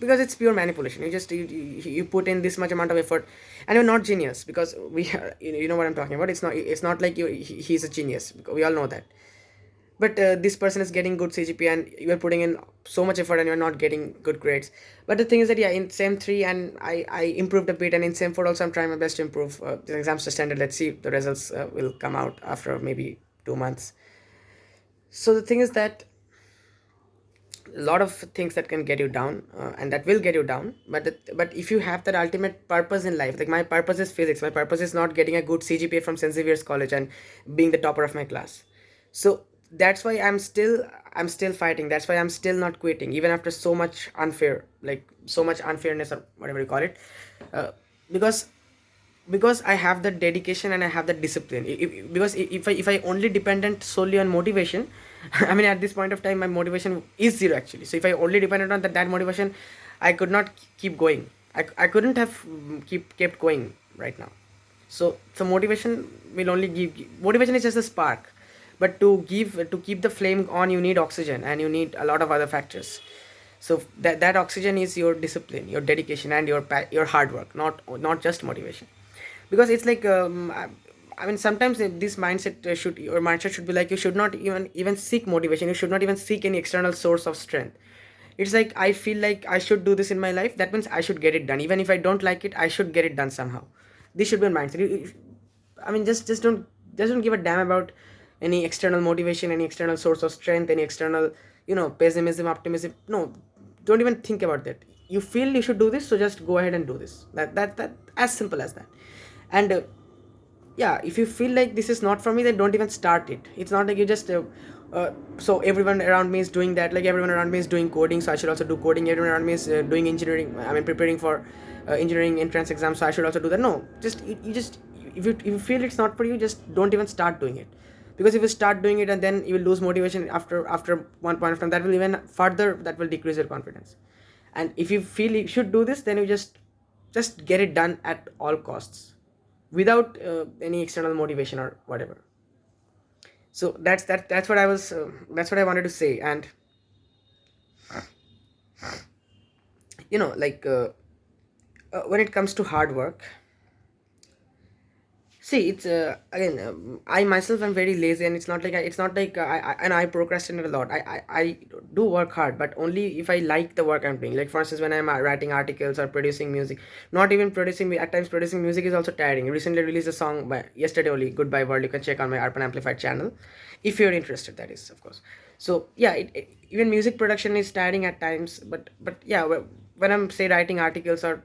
because it's pure manipulation. You put in this much amount of effort, and you're not genius, because we are, you know what I'm talking about. It's not like he's a genius, we all know that. But this person is getting good CGP, and you're putting in so much effort, and you're not getting good grades. But the thing is that, yeah, in sem 3, and I improved a bit, and in sem 4 also I'm trying my best to improve. The exams are standard. Let's see, the results will come out after maybe 2 months. So the thing is that a lot of things that can get you down, and that will get you down. But if you have that ultimate purpose in life, like my purpose is physics, my purpose is not getting a good CGPA from St. Xavier's College and being the topper of my class. So that's why I'm still fighting. That's why I'm still not quitting, even after so much so much unfairness, or whatever you call it. uh, because because I have the dedication, and I have the discipline. Because if I only dependent solely on motivation, I mean, at this point of time my motivation is zero actually. So if I only depended on that motivation, I could not keep going. I couldn't have kept going right now. So motivation will only motivation is just a spark, but to keep the flame on, you need oxygen, and you need a lot of other factors. So that oxygen is your discipline, your dedication, and your hard work, not just motivation. Because it's like, I mean, sometimes this mindset your mindset should be like, you should not even seek motivation, you should not even seek any external source of strength. It's like, I feel like I should do this in my life, that means I should get it done. Even if I don't like it, I should get it done somehow. This should be a mindset. I mean, just don't give a damn about any external motivation, any external source of strength, any external, pessimism, optimism. No, don't even think about that. You feel you should do this, so just go ahead and do this. That as simple as that. And yeah, if you feel like this is not for me, then don't even start it. It's not like you just so everyone around me is doing that, like everyone around me is doing coding, so I should also do coding. Everyone around me is doing engineering, I mean, preparing for engineering entrance exams, so I should also do that. No, just you just if you feel it's not for you, just don't even start doing it. Because if you start doing it, and then you will lose motivation after one point of time, that will even further, that will decrease your confidence. And if you feel you should do this, then you just get it done at all costs, without any external motivation or whatever. So that's what that's what I wanted to say. And like when it comes to hard work, See, it's again, I myself am very lazy, and it's not like I procrastinate a lot. I do work hard, but only if I like the work I'm doing. Like for instance, when I'm writing articles or producing music, not even producing. At times, producing music is also tiring. Recently released a song by yesterday only, "Goodbye World." You can check on my Urban Amplified channel, if you're interested. That is, of course. So yeah, even music production is tiring at times. But yeah, when I'm say writing articles or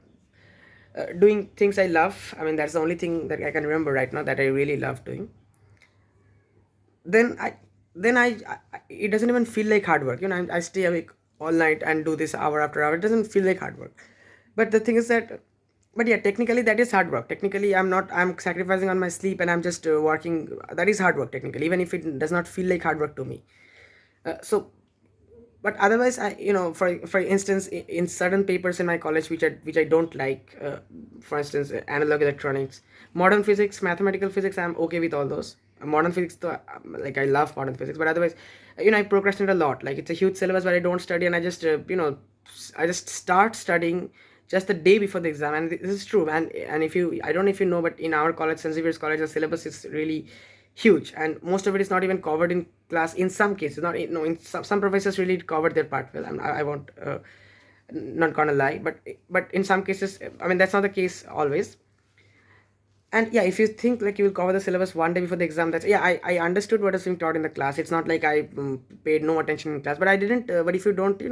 doing things I love. I mean, that's the only thing that I can remember right now that I really love doing. Then I, it doesn't even feel like hard work. I stay awake all night and do this hour after hour. It doesn't feel like hard work. But the thing is that, but yeah, technically that is hard work. Technically, I'm not. I'm sacrificing on my sleep and I'm just working. That is hard work technically, even if it does not feel like hard work to me. So but otherwise for instance, in certain papers in my college which I don't like, for instance, analog electronics, modern physics, mathematical physics, I'm okay with all those. Modern physics though, like I love modern physics, but otherwise, I procrastinate a lot. Like it's a huge syllabus where I don't study, and I just start studying just the day before the exam. And this is true. And if you I don't know if you know, but in our college, St. Xavier's college, the syllabus is really huge, and most of it is not even covered in class. In some cases, not no in some professors really covered their part well. I won't not gonna lie, but in some cases, I mean, that's not the case always. And yeah, if you think like you will cover the syllabus one day before the exam, that's, yeah, I understood what is being taught in the class. It's not like I paid no attention in class, but I didn't but if you don't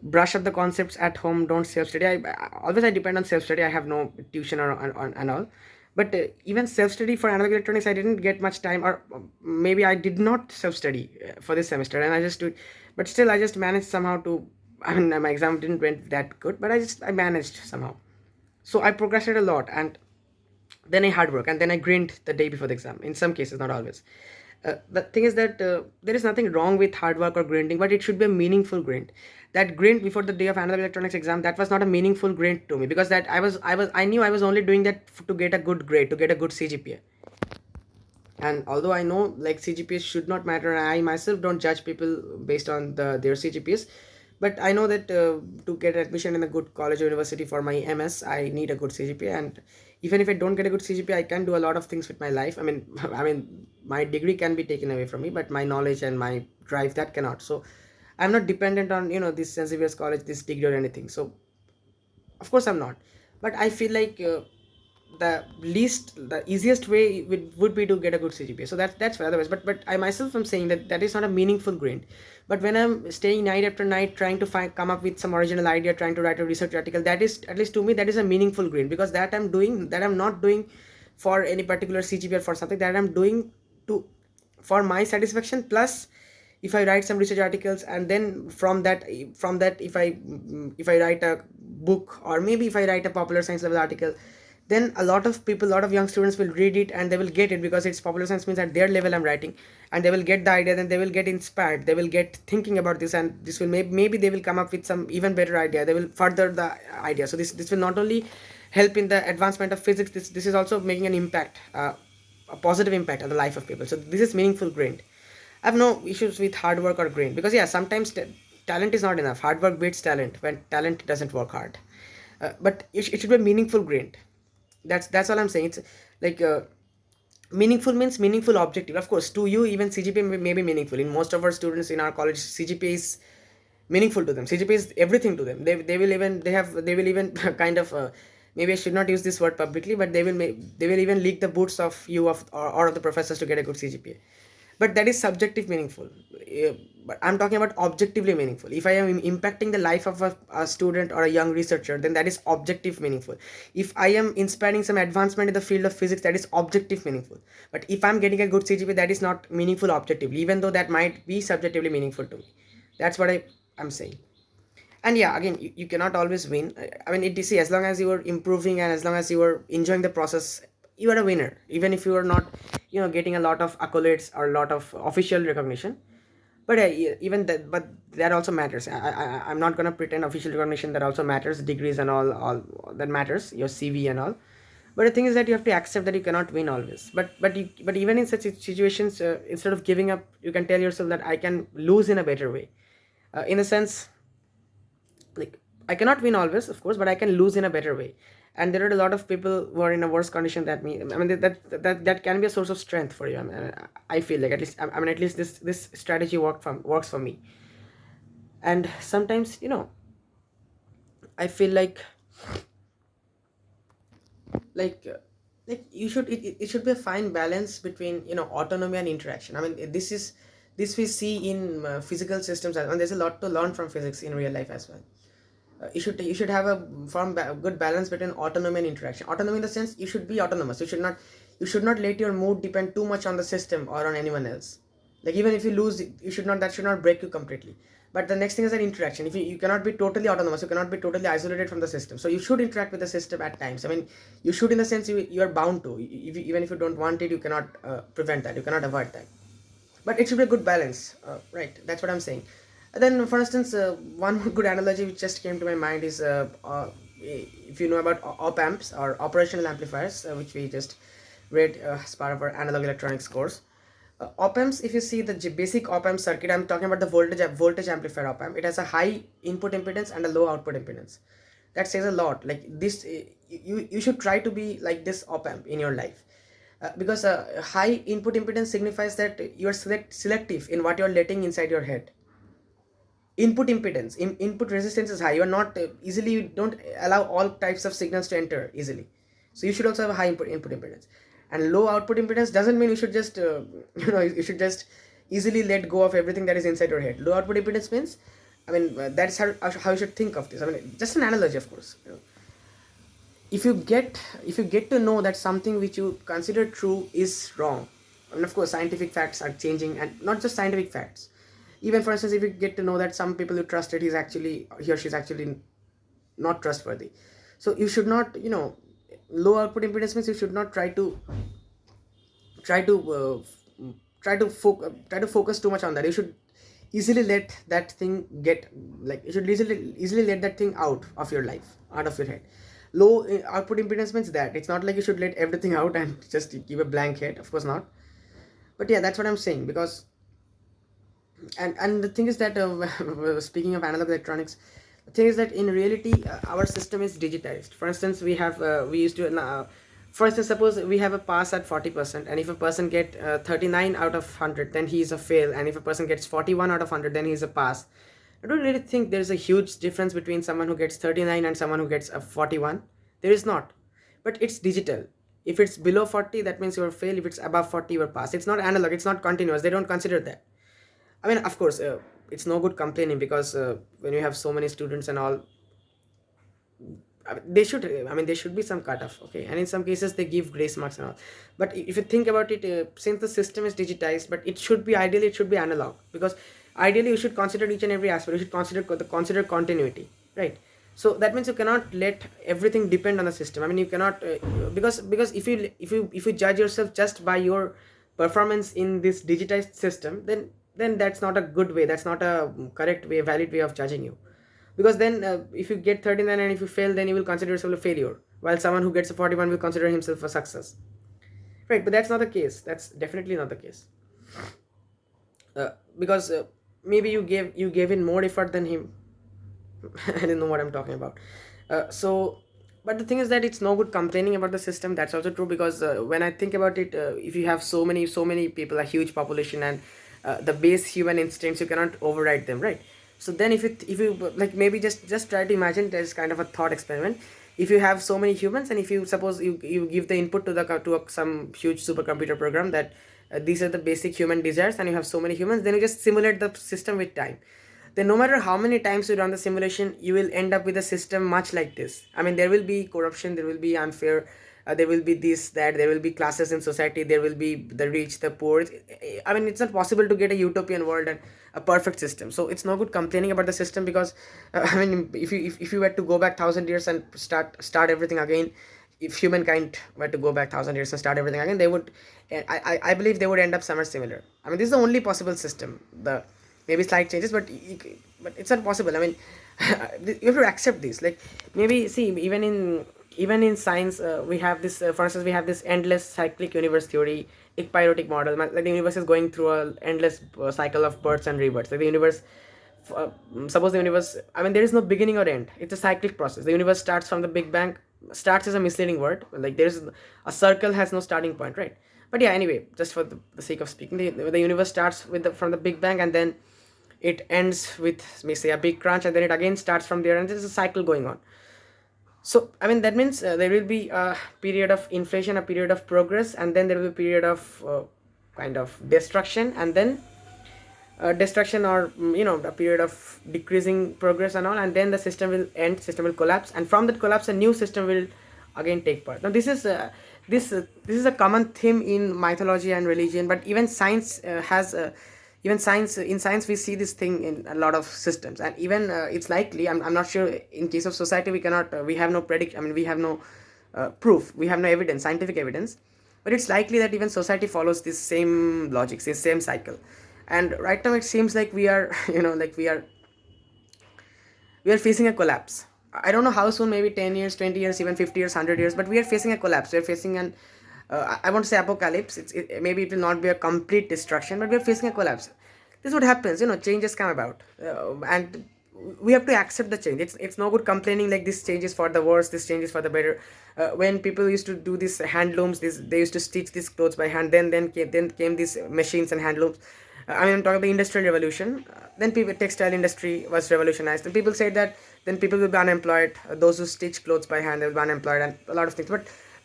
brush up the concepts at home, don't self study. I depend on self study. I have no tuition or on and all. But even self study for analog electronics, I didn't get much time, or maybe I did not self study for this semester, and I just do. But still, I just managed somehow to. I mean, my exam didn't went that good, but I managed somehow. So I procrastinated a lot, and then I hard work, and then I grind the day before the exam. In some cases, not always. The thing is that there is nothing wrong with hard work or grinding, but it should be a meaningful grind. That grind before the day of analog electronics exam, that was not a meaningful grind to me, because that I knew I was only doing that to get a good grade, to get a good CGPA. And although I know like CGPAs should not matter, I myself don't judge people based on their CGPAs, but I know that to get admission in a good college or university for my MS, I need a good CGPA. And even if I don't get a good CGPA, I can do a lot of things with my life. I mean, my degree can be taken away from me, but my knowledge and my drive, that cannot. So I'm not dependent on this St. Xavier's college, this degree or anything. So of course I'm not, but I feel like the easiest way would be to get a good CGPA. So that's for otherwise. But I myself am saying that that is not a meaningful grind. But when I'm staying night after night trying to come up with some original idea, trying to write a research article, that is, at least to me, that is a meaningful grind, because that I'm not doing for any particular CGPA or for something that I'm doing to for my satisfaction. Plus, if I write some research articles, and then from that if I write a book, or maybe if I write a popular science level article, then a lot of people, a lot of young students will read it, and they will get it, because it's popular science, means at their level I'm writing, and they will get the idea, then they will get inspired, they will get thinking about this, and this will maybe they will come up with some even better idea, they will further the idea. So this will not only help in the advancement of physics, this is also making an impact, a positive impact on the life of people. So this is meaningful grind. I have no issues with hard work or grind, because yeah, sometimes talent is not enough. Hard work beats talent when talent doesn't work hard. But it should be a meaningful grind. That's all I'm saying. It's like meaningful means meaningful objective. Of course, to you even CGPA may be meaningful. In most of our students in our college, CGPA is meaningful to them. CGPA is everything to them. They will even kind of maybe I should not use this word publicly, but they will even leak the boots of you or of the professors to get a good CGPA. But that is subjective meaningful. But I'm talking about objectively meaningful. If I am impacting the life of a student or a young researcher, then that is objective meaningful. If I am inspiring some advancement in the field of physics, that is objective meaningful. But if I'm getting a good CGPA, that is not meaningful objectively, even though that might be subjectively meaningful to me. That's what I'm saying. And yeah, again, you cannot always win. I mean, it, see, as long as you are improving and as long as you are enjoying the process, you are a winner, even if you are not getting a lot of accolades or a lot of official recognition. But even that, but that also matters. I'm not gonna pretend official recognition, that also matters, degrees and all that matters, your CV and all. But the thing is that you have to accept that you cannot win always. But even in such situations, instead of giving up, you can tell yourself that I can lose in a better way. In a sense, like, I cannot win always, of course, but I can lose in a better way. and there are a lot of people who are in a worse condition that me. I mean, that can be a source of strength for you. I mean, I feel like, at least, I mean, at least this strategy works for me. And sometimes, I feel like uh, like it should be a fine balance between, autonomy and interaction. I mean, this we see in physical systems, and there's a lot to learn from physics in real life as well. You should have a good balance between autonomy and interaction. Autonomy in the sense, you should be autonomous. You should not let your mood depend too much on the system or on anyone else. Like, even if you lose, that should not break you completely. But the next thing is that interaction. If you cannot be totally autonomous, you cannot be totally isolated from the system. So you should interact with the system at times. I mean, you should, in the sense, you are bound to. Even if you don't want it, you cannot prevent that. You cannot avoid that. But it should be a good balance, right? That's what I'm saying. And then, for instance, one good analogy which just came to my mind is, if you know about op amps or operational amplifiers, which we just read as part of our analog electronics course. Op amps, if you see the basic op amp circuit, I'm talking about the voltage amplifier op amp. It has a high input impedance and a low output impedance. That says a lot. Like this, you should try to be like this op amp in your life. Because high input impedance signifies that you are selective in what you are letting inside your head. Input impedance, input resistance is high. You are not easily, you don't allow all types of signals to enter easily. So you should also have a high input impedance. And low output impedance doesn't mean you should just you should just easily let go of everything that is inside your head. Low output impedance means, I mean, that's how you should think of this. I mean, just an analogy, of course. If you get to know that something which you consider true is wrong, and of course scientific facts are changing, and not just scientific facts. Even, for instance, if you get to know that some people you trusted, he or she is actually not trustworthy. So you should not, low output impedance means you should not try to focus too much on that. You should easily let that thing you should easily let that thing out of your life, out of your head. Low output impedance means that it's not like you should let everything out and just keep a blank head, of course not. But yeah, that's what I'm saying. Because and the thing is that, speaking of analog electronics, the thing is that in reality, our system is digitized. For instance, we used to for instance, suppose we have a pass at 40%, and if a person get 39 out of 100, then he is a fail, and if a person gets 41 out of 100, then he is a pass. I don't really think there's a huge difference between someone who gets 39 and someone who gets a 41. There is not. But it's digital. If it's below 40, that means you're fail. If it's above 40, you're pass. It's not analog, it's not continuous. They don't consider that. I mean, of course, it's no good complaining, because when you have so many students and all, there should be some cutoff, okay? And in some cases, they give grace marks and all. But if you think about it, since the system is digitized, but ideally, it should be analog, because ideally, you should consider each and every aspect. You should consider continuity, right? So that means you cannot let everything depend on the system. I mean, you cannot, because if you judge yourself just by your performance in this digitized system, then that's not a good way. That's not a correct way, valid way of judging you. Because then, if you get 39 and if you fail, then you will consider yourself a failure, while someone who gets a 41 will consider himself a success, right? But that's not the case. That's definitely not the case. Because maybe you gave in more effort than him. I don't know what I'm talking about. But the thing is that it's no good complaining about the system. That's also true, because when I think about it, if you have so many people, a huge population, and the base human instincts, you cannot override them, right? So then, if you like, maybe just try to imagine there's kind of a thought experiment. If you have so many humans, and if you suppose you give the input to some huge supercomputer program that these are the basic human desires, and you have so many humans, then you just simulate the system with time. Then no matter how many times you run the simulation, you will end up with a system much like this. I mean, there will be corruption, there will be unfair, there will be this, that, there will be classes in society, there will be the rich, the poor. I mean, it's not possible to get a utopian world and a perfect system. So it's no good complaining about the system, because I mean, if you were to go back 1,000 years and start everything again, if humankind were to go back 1,000 years and start everything again, they would, I believe they would end up somewhere similar. I mean, this is the only possible system. The maybe slight changes, but it's not possible. I mean, you have to accept this. Like, maybe see, even in science, we have this. For instance, we have this endless cyclic universe theory, ekpyrotic model. Like, the universe is going through a endless cycle of births and rebirths. Like, the universe, suppose the universe. I mean, there is no beginning or end. It's a cyclic process. The universe starts from the Big Bang, starts is a misleading word. Like there's a circle has no starting point, right? But yeah, anyway, just for the sake of speaking, the universe starts with from the Big Bang, and then it ends with, may say, a big crunch, and then it again starts from there, and there's a cycle going on. So I mean that means there will be a period of inflation, a period of progress, and then there will be a period of kind of destruction, and then destruction, or a period of decreasing progress and all, and then the system will end, system will collapse, and from that collapse a new system will again take part. Now this is a common theme in mythology and religion, but even science has even science in science we see this thing in a lot of systems. And even it's likely, I'm not sure, in case of society we cannot we have no predict I mean we have no proof, we have no evidence, scientific evidence, but it's likely that even society follows this same logic, this same cycle. And right now it seems like we are like we are facing a collapse. I don't know how soon, maybe 10 years, 20 years, even 50 years, 100 years, but we are facing a collapse. We are facing an I won't say apocalypse. Maybe it will not be a complete destruction, but we are facing a collapse. This is what happens. Changes come about, and we have to accept the change. It's no good complaining like this change is for the worse, this change is for the better. When people used to do these handlooms, they used to stitch these clothes by hand. Then came these machines and handlooms. I'm talking about the industrial revolution. Then people, textile industry was revolutionized, and people said that then people will be unemployed. Those who stitch clothes by hand, they will be unemployed, and a lot of things.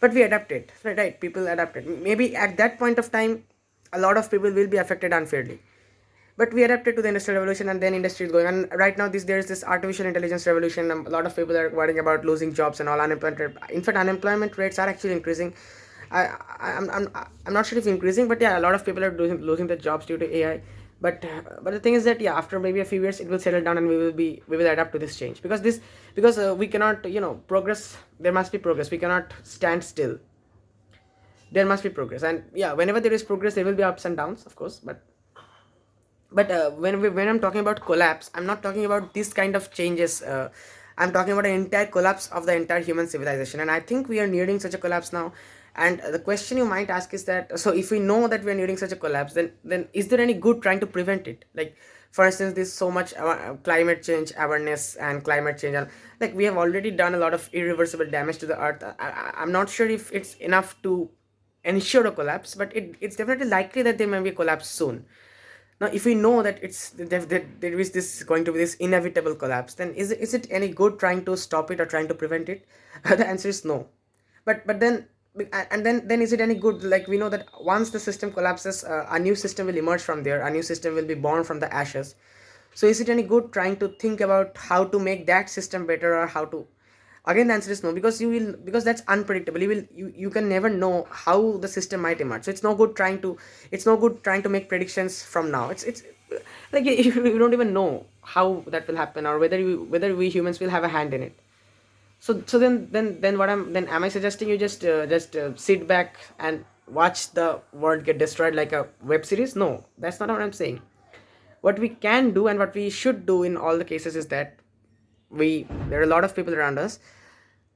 But we adapted, right? People adapted. Maybe at that point of time, a lot of people will be affected unfairly. But we adapted to the industrial revolution, and then industry is going. And right now, there's this artificial intelligence revolution. A lot of people are worrying about losing jobs and all. Unemployment. In fact, unemployment rates are actually increasing. I'm not sure if increasing, but yeah, a lot of people are losing their jobs due to AI. But the thing is that, yeah, after maybe a few years it will settle down, and we will adapt to this change, because we cannot progress. There must be progress. We cannot stand still. There must be progress, and yeah, whenever there is progress there will be ups and downs, of course. But when I'm talking about collapse, I'm not talking about this kind of changes. I'm talking about an entire collapse of the entire human civilization, and I think we are nearing such a collapse now. And the question you might ask is that, so if we know that we are nearing such a collapse, then is there any good trying to prevent it? Like, for instance, there's so much climate change awareness and climate change, and like we have already done a lot of irreversible damage to the earth. I'm not sure if it's enough to ensure a collapse, but it's definitely likely that there may be a collapse soon. Now, if we know that there is this going to be this inevitable collapse, then is it any good trying to stop it or trying to prevent it? The answer is no. But then, and then is it any good? Like, we know that once the system collapses, a new system will emerge from there. A new system will be born from the ashes. So is it any good trying to think about how to make that system better, or how to? Again, the answer is no, because that's unpredictable. You can never know how the system might emerge. So it's no good trying to make predictions from now. It's like you don't even know how that will happen, or whether we humans will have a hand in it. So then what am I suggesting you just sit back and watch the world get destroyed like a web series? No, that's not what I'm saying. What we can do and what we should do in all the cases is that there are a lot of people around us.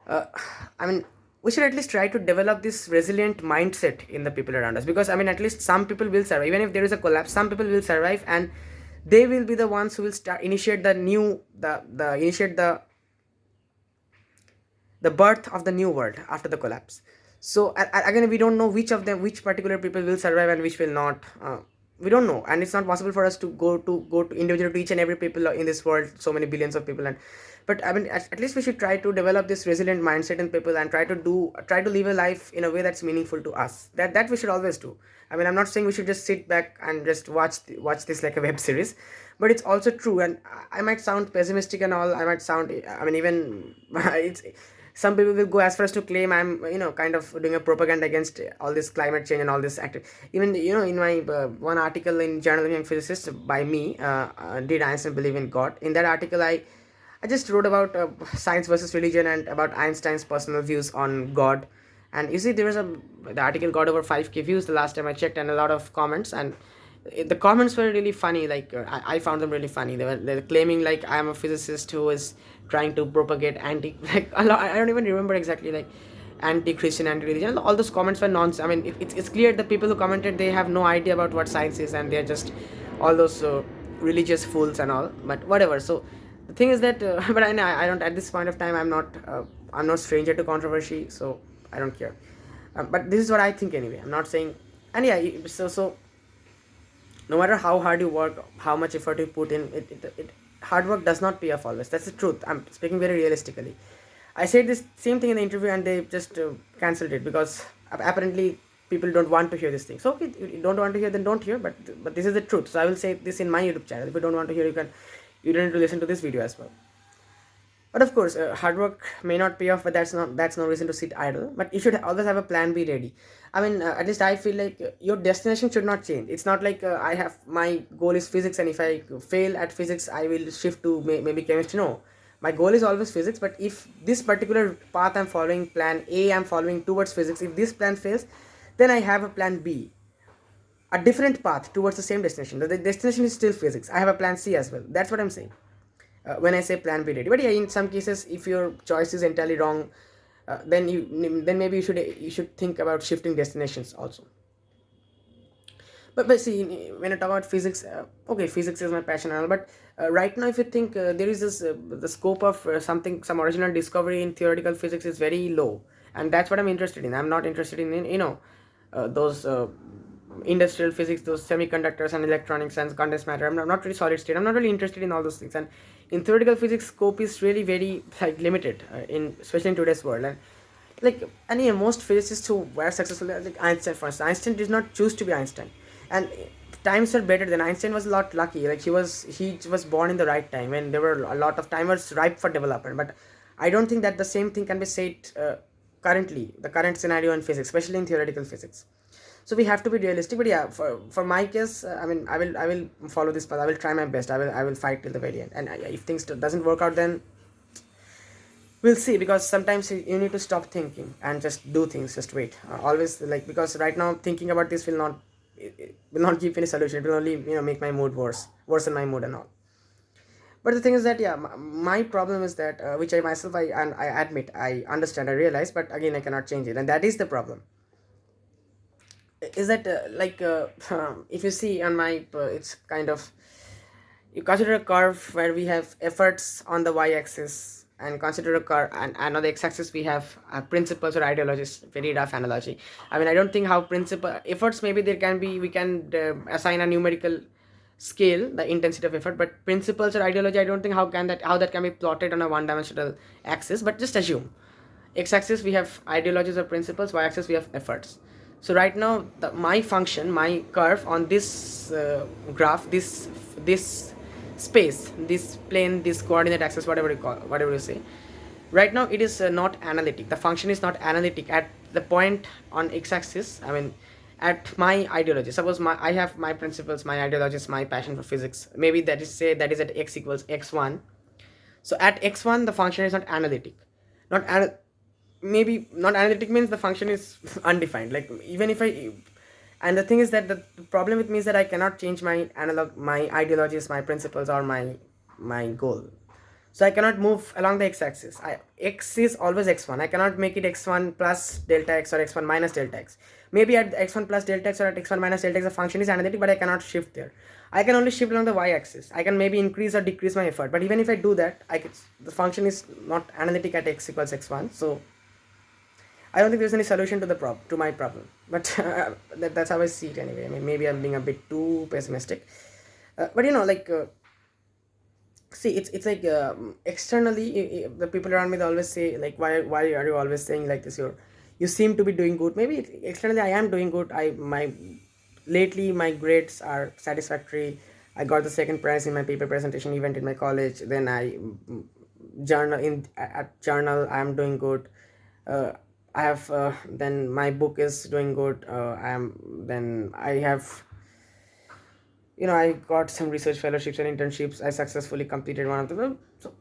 uh, I mean, we should at least try to develop this resilient mindset in the people around us, because I mean, at least some people will survive. Even if there is a collapse, some people will survive, and they will be the ones who will start initiate the initiate the birth of the new world after the collapse. So again, we don't know which particular people will survive and which will not. We don't know, and it's not possible for us to go to individual to each and every people in this world, so many billions of people. And but I mean, at least we should try to develop this resilient mindset in people, and try to live a life in a way that's meaningful to us. That we should always do. I mean, I'm not saying we should just sit back and just watch this like a web series, but it's also true. And I might sound pessimistic and all. I might sound, I mean, even it's, some people will go as far as to claim I'm kind of doing a propaganda against all this climate change and all this active. Even in my one article in Journal of Young Physicists by me, did Einstein believe in God? In that article, I just wrote about science versus religion, and about Einstein's personal views on God. And you see, the article got over 5k views the last time I checked, and a lot of comments. And the comments were really funny. Like, I found them really funny. They were claiming like I am a physicist who is trying to propagate anti like a lot, I don't even remember exactly, like anti-Christian, anti-religion. All those comments were nonsense. I mean, it's clear the people who commented, they have no idea about what science is, and they're just all those religious fools and all. But whatever. So the thing is that but I don't, at this point of time I'm not I'm not stranger to controversy, so I don't care. But this is what I think anyway. I'm not saying, and yeah, so no matter how hard you work, how much effort you put in, hard work does not pay off always. That's the truth. I'm speaking very realistically. I said this same thing in the interview, and they just cancelled it because apparently people don't want to hear this thing. So okay, you don't want to hear, then don't hear. But this is the truth. So I will say this in my YouTube channel. If you don't want to hear, you don't need to listen to this video as well. But of course, hard work may not pay off, but that's no reason to sit idle. But you should always have a plan B ready. I mean, at least I feel like your destination should not change. It's not like I have my goal is physics, and if I fail at physics, I will shift to maybe chemistry. No, my goal is always physics. But if this particular path I'm following, plan A, I'm following towards physics. If this plan fails, then I have a plan B, a different path towards the same destination. The destination is still physics. I have a plan C as well. That's what I'm saying when I say plan B ready. But yeah, in some cases, if your choice is entirely wrong, then maybe you should think about shifting destinations also. But see, when I talk about physics, okay, physics is my passion and all. But right now, if you think there is this the scope of some original discovery in theoretical physics is very low, and that's what I'm interested in. I'm not interested in those industrial physics, those semiconductors and electronics and condensed matter. I'm not really solid state. I'm not really interested in all those things. And in theoretical physics, scope is really very like limited in especially in today's world. And like any most physicists who were successful, like Einstein for instance, Einstein did not choose to be Einstein, and times were better than Einstein was a lot lucky. Like he was born in the right time when there were a lot of time was ripe for development. But I don't think that the same thing can be said currently, the current scenario in physics, especially in theoretical physics. So we have to be realistic. But yeah, for my case, I mean, I will follow this path. I will try my best. I will fight till the very end. And if things doesn't work out, then we'll see. Because sometimes you need to stop thinking and just do things. Just wait. Always like, because right now thinking about this will not give any solution. It will only make my mood worsen my mood and all. But the thing is that, yeah, my problem is that which I myself I admit, I understand, I realize, but again I cannot change it, and that is the problem. Is that if you see on my it's kind of, you consider a curve where we have efforts on the y-axis, and consider a curve, and on the x-axis we have principles or ideologies. Very rough analogy. I mean, I don't think how principle efforts, maybe there can be, we can assign a numerical scale the intensity of effort, but principles or ideology, I don't think how that can be plotted on a one-dimensional axis. But just assume x-axis we have ideologies or principles, y-axis we have efforts. So right now my function, my curve on this graph, this space, this plane, this coordinate axis, whatever you say, right now it is not analytic. The function is not analytic at the point on x-axis. I mean, at my ideology, suppose I have my principles, my ideologies, my passion for physics, maybe that is at x equals x1. So at x1 the function is not analytic. Maybe not analytic means the function is undefined. Like, even if I, and the thing is that the problem with me is that I cannot change my ideologies, my principles, or my goal. So I cannot move along the x-axis. X is always x1. I cannot make it x1 plus delta x or x1 minus delta x. Maybe at x1 plus delta x or at x1 minus delta x the function is analytic, but I cannot shift there. I can only shift along the y-axis. I can maybe increase or decrease my effort, but even if I do that, the function is not analytic at x equals x1. So I don't think there's any solution to my problem. But that's how I see it anyway. I mean, maybe I'm being a bit too pessimistic. But see, it's like externally, the people around me, they always say like, why are you always saying like this? You seem to be doing good. Maybe externally I am doing good. Lately my grades are satisfactory. I got the second prize in my paper presentation event in my college. Then at journal I am doing good. I have then my book is doing good. I got some research fellowships and internships. I successfully completed one of them. So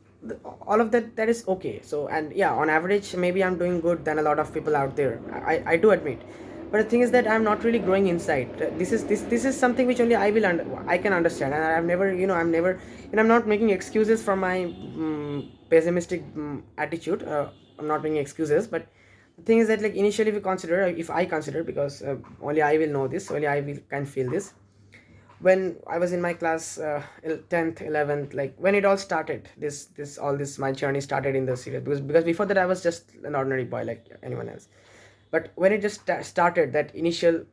all of that is okay. So, and yeah, on average maybe I'm doing good than a lot of people out there. I do admit. But the thing is that I'm not really growing inside. This is something which only I can understand, and I'm not making excuses for my pessimistic attitude. I'm not making excuses, but the thing is that, like, initially if I consider, because only I will know this, only I can feel this. when I was in my class 10th, 11th, like when it all started, this my journey started in the series, because before that I was just an ordinary boy like anyone else. But when it just started, that initial,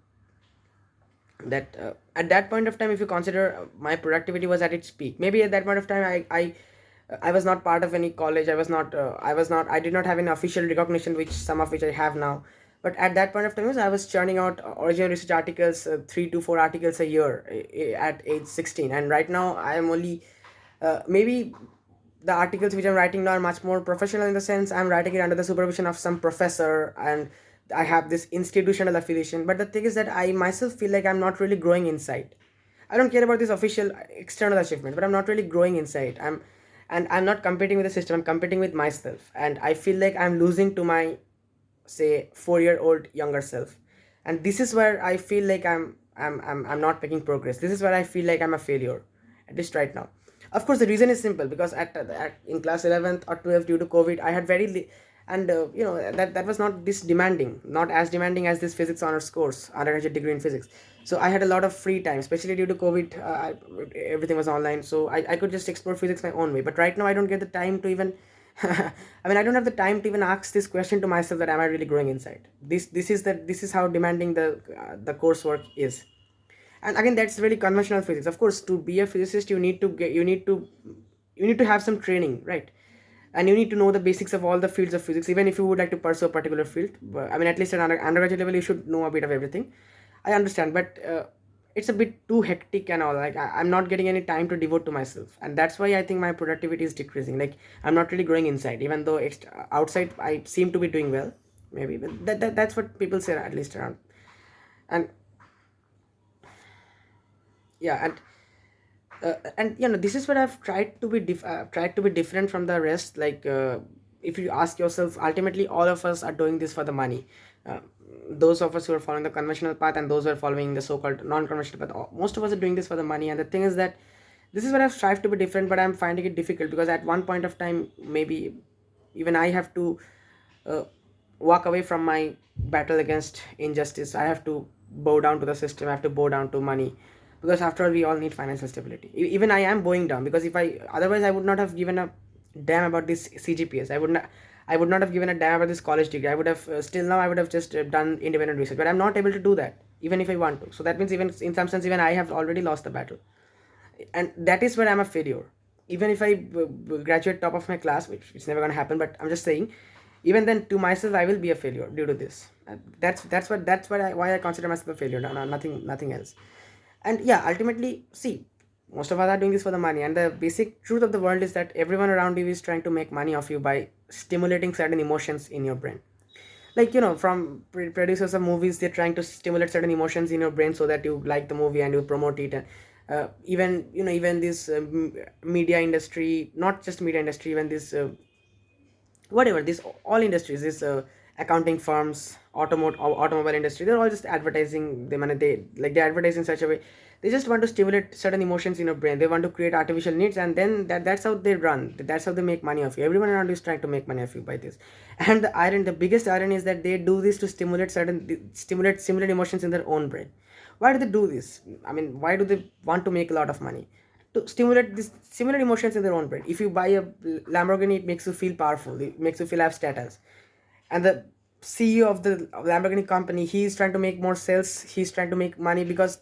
that at that point of time, if you consider my productivity was at its peak, maybe at that point of time I was not part of any college. I did not have any official recognition, which some of which I have now. But at that point of time, I was churning out original research articles, 3 to 4 articles a year, at age 16. And right now I am only, maybe the articles which I'm writing now are much more professional, in the sense I'm writing it under the supervision of some professor, and I have this institutional affiliation. But the thing is that I myself feel like I'm not really growing inside. I don't care about this official external achievement, but I'm not really growing inside. I'm not competing with the system. I'm competing with myself, and I feel like I'm losing to my, say, 4 year old younger self. And this is where I feel like I'm not making progress. This is where I feel like I'm a failure, at least right now. Of course, the reason is simple, because in class 11th or 12th, due to COVID, I had and that was not this demanding, not as demanding as this physics honors course, undergraduate degree in physics. So I had a lot of free time, especially due to COVID. Everything was online, so I could just explore physics my own way. But right now I don't get the time to even I don't have the time to even ask this question to myself, that am I really growing inside. This is how demanding the coursework is. And again, that's really conventional physics. Of course, to be a physicist, you need to have some training, right? And you need to know the basics of all the fields of physics, even if you would like to pursue a particular field. But, at least at undergraduate level, you should know a bit of everything. I understand, but it's a bit too hectic and all. Like I'm not getting any time to devote to myself, and that's why I think my productivity is decreasing. Like I'm not really growing inside, even though outside I seem to be doing well, maybe. But that's what people say, at least around. And yeah, and this is what I've tried to be tried to be different from the rest. Like if you ask yourself, ultimately all of us are doing this for the money. uh, those of us who are following the conventional path, and those who are following the so-called non-conventional path, most of us are doing this for the money. And the thing is that this is what I've strived to be different, but I'm finding it difficult, because at one point of time, maybe even I have to uh, walk away from my battle against injustice. I have to bow down to the system. I have to bow down to money, because after all, we all need financial stability. Even I am bowing down, because if I otherwise I would not have given a damn about this CGPS. I would not have given a damn about this college degree. I would have still now I would have just done independent research, but I'm not able to do that, even if I want to. So that means, even in some sense, even I have already lost the battle. And that is where I'm a failure. Even if I graduate top of my class, which it's never going to happen, but I'm just saying, even then, to myself, I will be a failure due to this. Why I consider myself a failure. Nothing else. And yeah, ultimately, see, most of us are doing this for the money, and the basic truth of the world is that everyone around you is trying to make money off you by stimulating certain emotions in your brain. Like, from producers of movies, they're trying to stimulate certain emotions in your brain, so that you like the movie and you promote it. And even this media industry, not just media industry, even this whatever, this all industries, this accounting firms, automobile industry, they're all just advertising them, and they advertise in such a way. They just want to stimulate certain emotions in your brain. They want to create artificial needs, and then that's how they run. That's how they make money off you. Everyone around you is trying to make money off you by this. And the biggest irony is that they do this to stimulate similar emotions in their own brain. Why do they do this? Why do they want to make a lot of money? To stimulate these similar emotions in their own brain. If you buy a Lamborghini, it makes you feel powerful. It makes you feel have status. And the CEO of the Lamborghini company, he's trying to make more sales. He's trying to make money because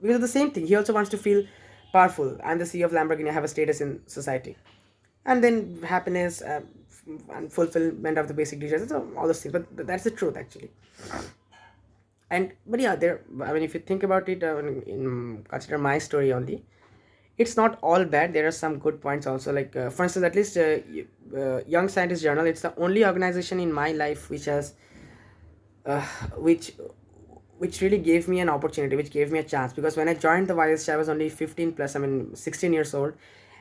of the same thing. He also wants to feel powerful. I'm the CEO of Lamborghini. I have a status in society. And then happiness, and fulfillment of the basic desires, so all those things. But that's the truth, actually. And but yeah, if you think about it, consider my story only, it's not all bad. There are some good points also. Like for instance, at least Young Scientist Journal, it's the only organization in my life which has uh, which which really gave me an opportunity, which gave me a chance. Because when I joined the YSC, I was only 15 plus, 16 years old.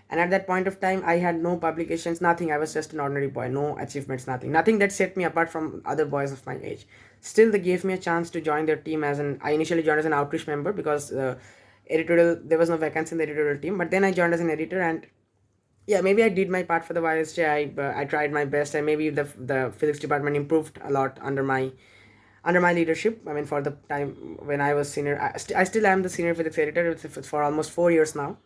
And at that point of time, I had no publications, nothing. I was just an ordinary boy, no achievements, nothing that set me apart from other boys of my age. Still, they gave me a chance to join their team I initially joined as an outreach member, because editorial, there was no vacancy in the editorial team. But then I joined as an editor, and yeah, maybe I did my part for the YSJ. I tried my best, and maybe the physics department improved a lot under under my leadership. I mean, for the time when I was senior, I still am the senior physics editor. It's for almost 4 years now.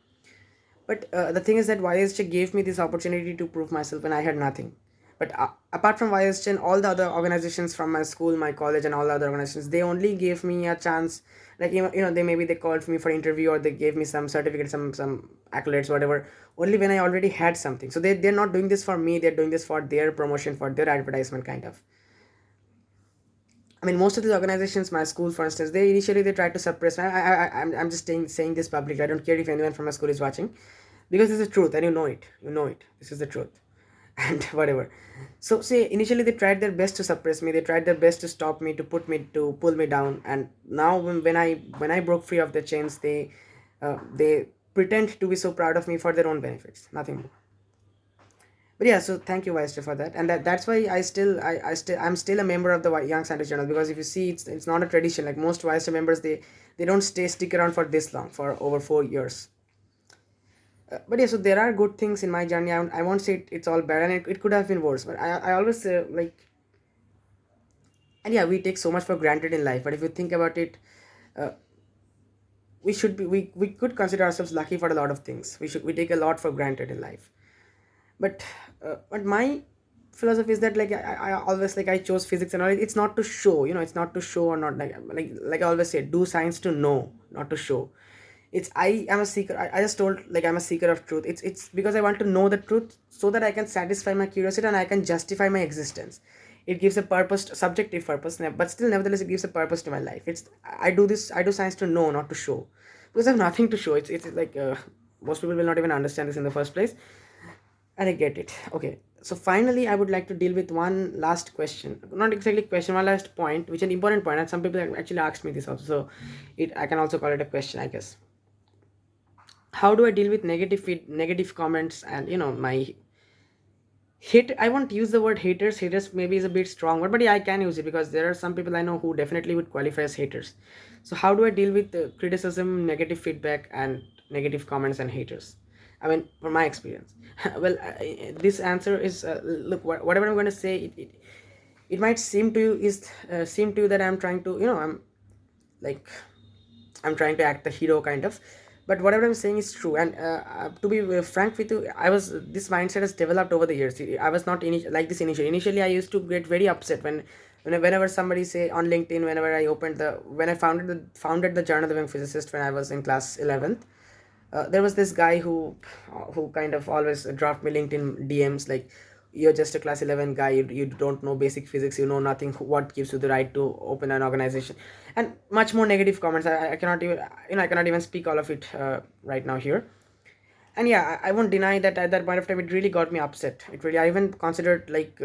But the thing is that YSJ gave me this opportunity to prove myself when I had nothing. But apart from YSJ and all the other organizations from my school, my college, and all the other organizations, they only gave me a chance. Like, they maybe they called me for interview, or they gave me some certificate, some accolades, whatever. Only when I already had something. So they're not doing this for me. They're doing this for their promotion, for their advertisement, kind of. I mean, most of these organizations, my school, for instance, they initially they try to suppress. I'm just saying this publicly. I don't care if anyone from my school is watching, because this is the truth, and you know it. You know it. This is the truth, and whatever. So, say initially they tried their best to suppress me. They tried their best to stop me, to pull me down. And now when I broke free of the chains, they pretend to be so proud of me for their own benefits. Nothing more. But yeah, so thank you, Vice, for that. And that's why I'm still a member of the Young Scientist Journal, because if you see, it's not a tradition. Like most Vice members, they don't stick around for this long, for over 4 years. But yeah, so there are good things in my journey. I won't say it's all bad, and it could have been worse. But I always like, and yeah, we take so much for granted in life. But if you think about it, uh, we could consider ourselves lucky for a lot of things. We take a lot for granted in life. But my philosophy is that, like, I always, like, I chose physics and all. It's not to show, it's not to show, or not, like I always say, do science to know, not to show. It's I am a seeker. I just told, like, I'm a seeker of truth. It's because I want to know the truth, so that I can satisfy my curiosity and I can justify my existence. It gives a purpose, subjective purpose, but still, nevertheless, it gives a purpose to my life. I do science to know, not to show, because I have nothing to show. It's like, most people will not even understand this in the first place, and I get it. Okay, so finally, I would like to deal with one last question. Not exactly question, one last point, which is an important point, and some people have actually asked me this also. So, I can also call it a question, I guess. How do I deal with negative comments, and my hate? I won't use the word haters. Haters maybe is a bit strong word, but yeah, I can use it, because there are some people I know who definitely would qualify as haters. So how do I deal with criticism, negative feedback, and negative comments and haters? I mean, from my experience. Well, this answer is, look, whatever I'm going to say, it might seem to you that I'm trying to, I'm trying to act the hero, kind of. But whatever I'm saying is true. And to be frank with you, this mindset has developed over the years. I was not like this initially. Initially, I used to get very upset whenever somebody say on LinkedIn, whenever I when I founded the Journal of the Young Physicist when I was in class 11th. There was this guy who kind of always dropped me LinkedIn DMs, like, you're just a class 11 guy, you don't know basic physics, you know nothing, what gives you the right to open an organization, and much more negative comments. I cannot even, I cannot even speak all of it right now here. And yeah, I won't deny that at that point of time it really got me upset. It really, I even considered, like,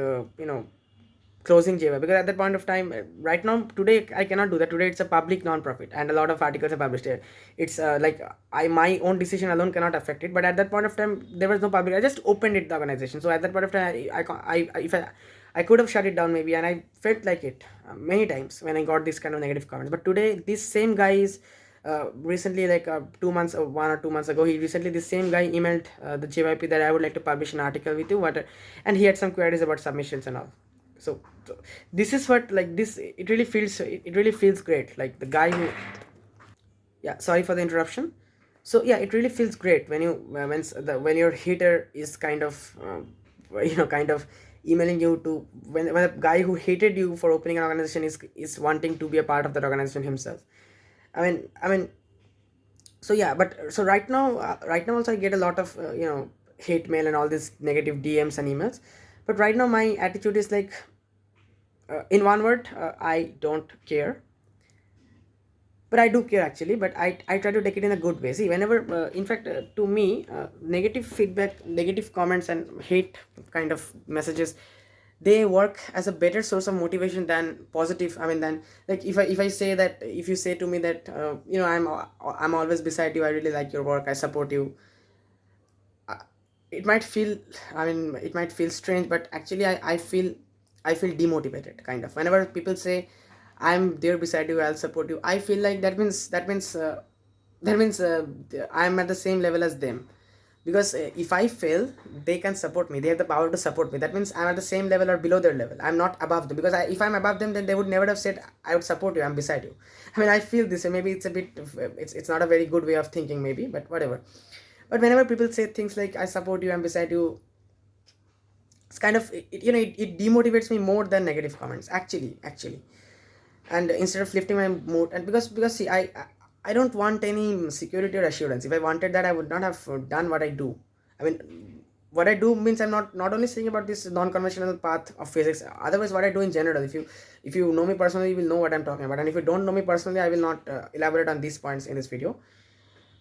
closing JY, because at that point of time, right now, today, I cannot do that. Today it's a public non-profit, and a lot of articles are published here. It's like, my own decision alone cannot affect it, but at that point of time there was no public. I just opened it, the organization. So at that point of time, I could have shut it down maybe, and I felt like it many times when I got this kind of negative comments. But today, this same guy is, recently, like, 2 months, 1 or 2 months ago, this same guy emailed the JYP that I would like to publish an article with you, and he had some queries about submissions and all. So this is what, like, this, it really feels great, like, the guy who, yeah, sorry for the interruption. So yeah, it really feels great when when your hater is kind of, kind of emailing you to, when a guy who hated you for opening an organization is wanting to be a part of that organization himself. I mean, so yeah, but so right now also I get a lot of, hate mail and all these negative DMs and emails. But right now my attitude is like, in one word, I don't care. But I do care, actually, but I try to take it in a good way. See, whenever, in fact, to me, negative feedback, negative comments, and hate kind of messages, they work as a better source of motivation than positive. I mean, than, like, if I say that, if you say to me that, I'm always beside you, I really like your work, I support you, uh, it might feel, it might feel strange, but actually, I feel demotivated, kind of, whenever people say, I'm there beside you, I'll support you. I feel like that means I'm at the same level as them. because if I fail, they can support me, they have the power to support me. That means I'm at the same level or below their level, I'm not above them, because if I'm above them, then they would never have said I would support you, I'm beside you. I mean, I feel this, and maybe it's a bit it's not a very good way of thinking maybe, but whatever. But whenever people say things like I support you, I'm beside you, it's kind of it demotivates me more than negative comments, actually. And instead of lifting my mood, and because see, I don't want any security or assurance. If I wanted that, I would not have done what I do. I mean, what I do means I'm not only saying about this non-conventional path of physics. Otherwise, what I do in general, if you know me personally, you will know what I'm talking about. And if you don't know me personally, I will not elaborate on these points in this video.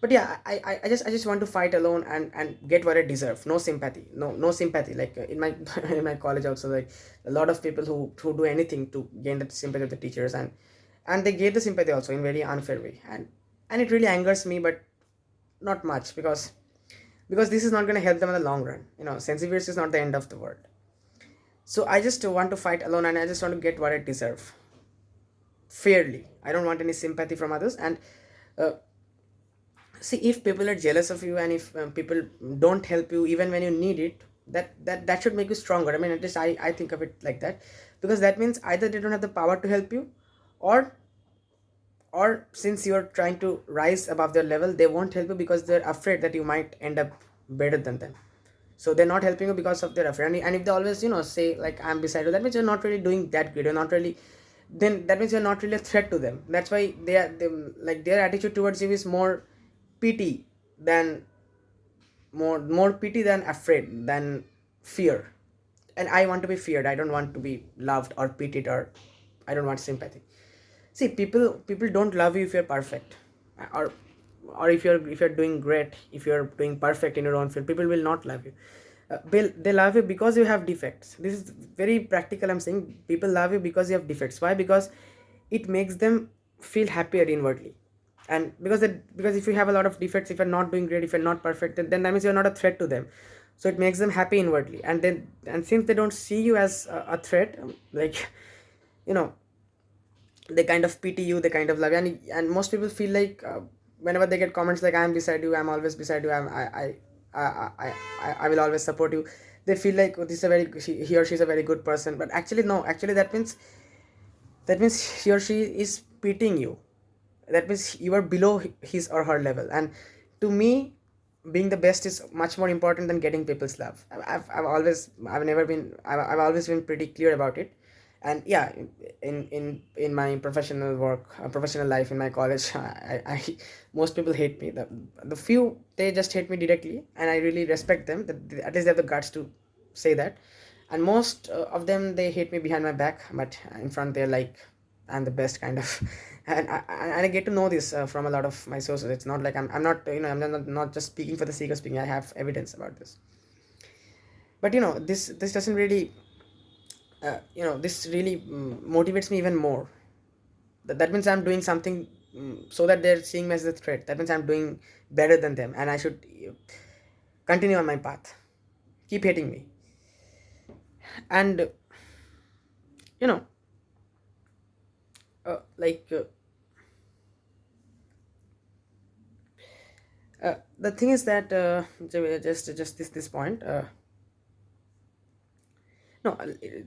But yeah, I just want to fight alone and get what I deserve. No sympathy, no sympathy. Like in my in my college also, like a lot of people who do anything to gain the sympathy of the teachers, and they gave the sympathy also in very unfair way, and it really angers me, but not much, because this is not going to help them in the long run. Sensitivity is not the end of the world. So I just want to fight alone, and I just want to get what I deserve fairly. I don't want any sympathy from others. And uh, see, if people are jealous of you, and if people don't help you even when you need it, that should make you stronger. I mean, at least I think of it like that, because that means either they don't have the power to help you, or since you're trying to rise above their level, they won't help you because they're afraid that you might end up better than them. So they're not helping you because of their afraid. And if they always say like I'm beside you, that means you're not really doing that good, you're not really, then that means you're not really a threat to them. That's why like their attitude towards you is more pity than more pity than afraid than fear. And I want to be feared, I don't want to be loved or pitied, or I don't want sympathy. See, people don't love you if you're perfect, or if you're doing great, if you're doing perfect in your own field. People will not love you. They love you because you have defects. This is very practical. I'm saying people love you because you have defects. Why? Because it makes them feel happier inwardly. And because if you have a lot of defects, if you're not doing great, if you're not perfect, then that means you're not a threat to them. So it makes them happy inwardly. And since they don't see you as a threat, like, you know they kind of pity you, they kind of love you. And most people feel like, whenever they get comments like I'm beside you, I'm always beside you, I will always support you, they feel like, oh, this is he or she is a very good person. But actually no, actually that means he or she is pitying you. That means you are below his or her level. And to me, being the best is much more important than getting people's love. I've always been pretty clear about it. And yeah, in my professional work, professional life, in my college, I most people hate me. The few, they just hate me directly, and I really respect them, that at least they have the guts to say that. And most of them, they hate me behind my back, but in front they're like I'm the best, kind of. And I get to know this from a lot of my sources. It's not like I'm not, I'm not just speaking for the sake of speaking. I have evidence about this. But this doesn't really this really motivates me even more. That means I'm doing something, so that they're seeing me as a threat. That means I'm doing better than them, and I should continue on my path. Keep hating me. And you know like the thing is that, just this point, no,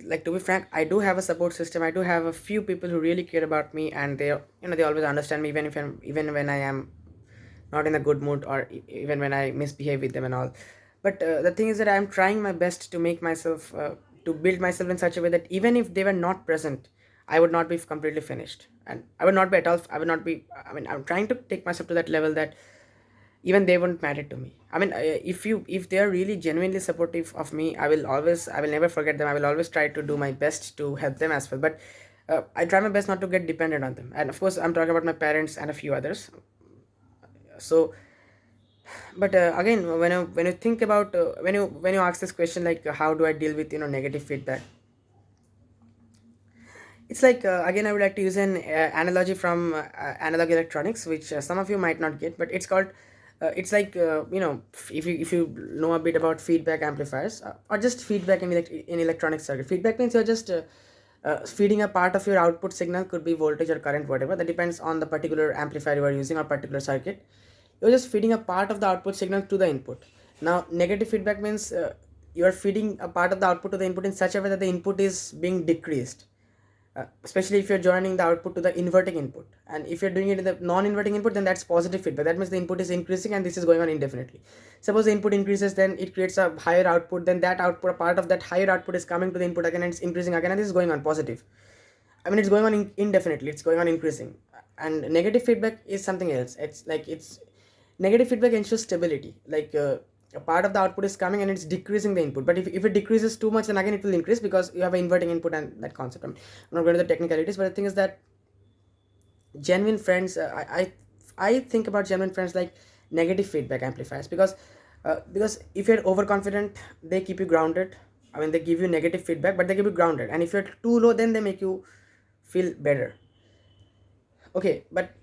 like, to be frank, I do have a support system. I do have a few people who really care about me, and they always understand me, even when I am not in a good mood, or even when I misbehave with them and all. But the thing is that I'm trying my best to make myself, to build myself in such a way that even if they were not present, I would not be completely finished, and I would not be at all. I would not be. I mean, I'm trying to take myself to that level that even they won't matter to me. I mean, if they are really genuinely supportive of me, I will never forget them. I will always try to do my best to help them as well. But I try my best not to get dependent on them. And of course, I'm talking about my parents and a few others. So, but again, when you think about, when you ask this question, like, how do I deal with negative feedback? It's like, again, I would like to use an analogy from analog electronics, which some of you might not get, but it's called. It's like, if you know a bit about feedback amplifiers, or just feedback in electronic circuit. Feedback means you're just feeding a part of your output signal, could be voltage or current, whatever. That depends on the particular amplifier you are using or particular circuit. You're just feeding a part of the output signal to the input, Now negative feedback means you are feeding a part of the output to the input in such a way that the input is being decreased, especially if you're joining the output to the inverting input. And if you're doing it in the non-inverting input, then that's positive feedback. That means the input is increasing and this is going on indefinitely. Suppose the input increases, then it creates a higher output, then that output, a part of that higher output is coming to the input again and it's increasing again, and this is going on positive. I mean, it's going on indefinitely, it's going on increasing. And negative feedback is something else. It's like, it's negative feedback ensures stability, like a part of the output is coming and it's decreasing the input, but if it decreases too much, then again it will increase because you have an inverting input and that concept. I'm not going to the technicalities, but the thing is that genuine friends, I think about genuine friends like negative feedback amplifiers, because if you're overconfident, they keep you grounded. I mean, they give you negative feedback, but they keep you grounded, and if you're too low, then they make you feel better. Okay, but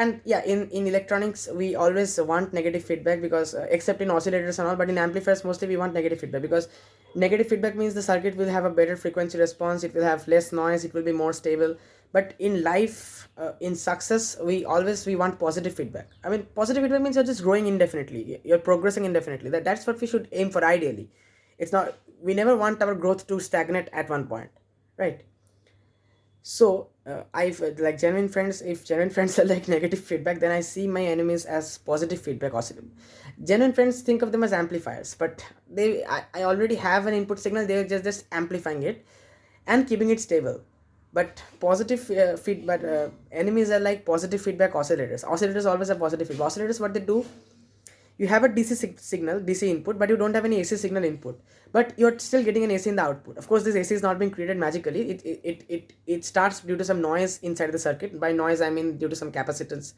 and yeah, in electronics we always want negative feedback, because except in oscillators and all, but in amplifiers mostly we want negative feedback, because negative feedback means the circuit will have a better frequency response, it will have less noise, it will be more stable. But in life, in success, we want positive feedback. I mean, positive feedback means you're just growing indefinitely, you're progressing indefinitely. That's what we should aim for ideally. It's not, we never want our growth to stagnate at one point, right? So I've like genuine friends. If genuine friends are like negative feedback, then I see my enemies as positive feedback. Also, genuine friends, think of them as amplifiers, but I already have an input signal. They're just amplifying it and keeping it stable. But positive feedback, enemies are like positive feedback oscillators. Oscillators always have positive feedback. Oscillators, what they do, you have a DC signal, DC input, but you don't have any AC signal input, but you're still getting an AC in the output. Of course, this AC is not being created magically. It starts due to some noise inside the circuit. By noise, I mean due to some capacitance.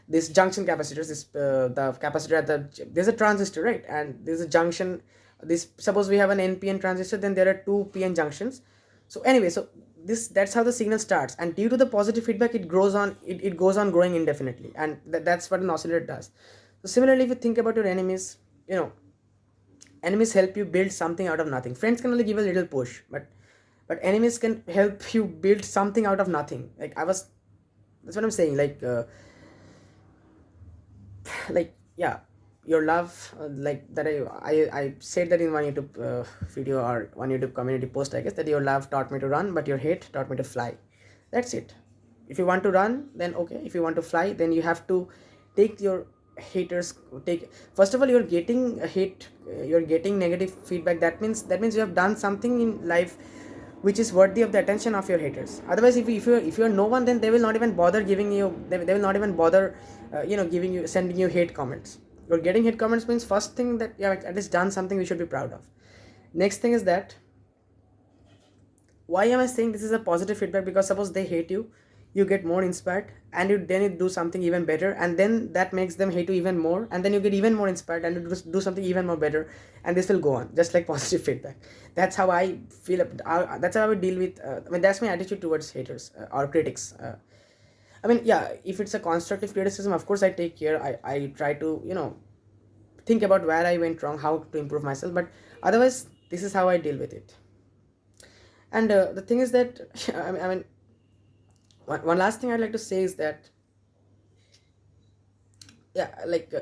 This junction capacitors, this the capacitor at the, there's a transistor, right? And there's a junction. This, suppose we have an NPN transistor, then there are two PN junctions. So anyway, so this, that's how the signal starts, and due to the positive feedback, it grows on, it goes on growing indefinitely, and that's what an oscillator does. So similarly, if you think about your enemies, you know, enemies help you build something out of nothing. Friends can only give a little push, but enemies can help you build something out of nothing. Like I was, that's what I'm saying. Like yeah, your love, like that. I said that in one YouTube video or one YouTube community post, I guess, that your love taught me to run, but your hate taught me to fly. That's it. If you want to run, then okay. If you want to fly, then you have to take your haters, take, first of all, you're getting a hate, you're getting negative feedback. That means you have done something in life which is worthy of the attention of your haters. Otherwise, if you're no one, then they will not even bother giving you, they will not even bother giving you, sending you hate comments. You're getting hate comments means first thing that you have at least done something we should be proud of. Next thing is that, why am I saying this is a positive feedback? Because suppose they hate you, you get more inspired, and you do something even better, and then that makes them hate you even more, and then you get even more inspired and you do something even more better, and this will go on just like positive feedback. That's how I feel. That's how I deal with. I mean, that's my attitude towards haters or critics. I mean, yeah, if it's a constructive criticism, of course I take care. I try to think about where I went wrong, how to improve myself. But otherwise, this is how I deal with it. And the thing is that I mean, one last thing I'd like to say is that, yeah, like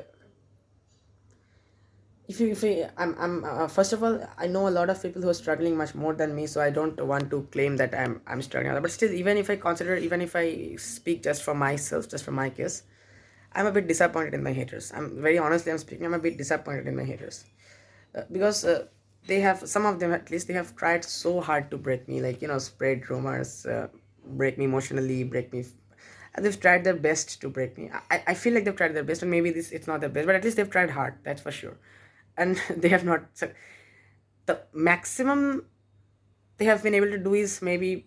if you I'm first of all, I know a lot of people who are struggling much more than me, so I don't want to claim that I'm struggling. But still, even if I speak just for myself, just for my case, I'm a bit disappointed in my haters. I'm speaking, I'm a bit disappointed in my haters, because they have, some of them at least, they have tried so hard to break me, like spread rumors, break me emotionally, break me, and they've tried their best to break me. I feel like they've tried their best, and maybe this, it's not their best, but at least they've tried hard, that's for sure. And they have not, so the maximum they have been able to do is maybe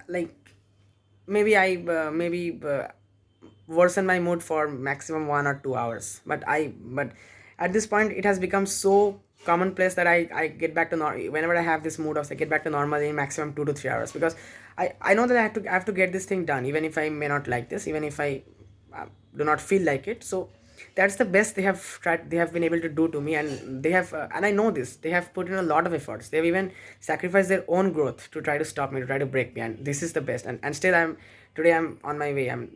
like maybe worsen my mood for maximum 1 or 2 hours. But at this point, it has become so commonplace that I get back to normal whenever I have this mood of, I get back to normal in maximum 2 to 3 hours, because I know that I have to get this thing done, even if I may not like this, even if I do not feel like it. So that's the best they have been able to do to me, and they have and I know this, they have put in a lot of efforts. They've even sacrificed their own growth to try to stop me, to try to break me, and this is the best. And still I'm today I'm on my way. I'm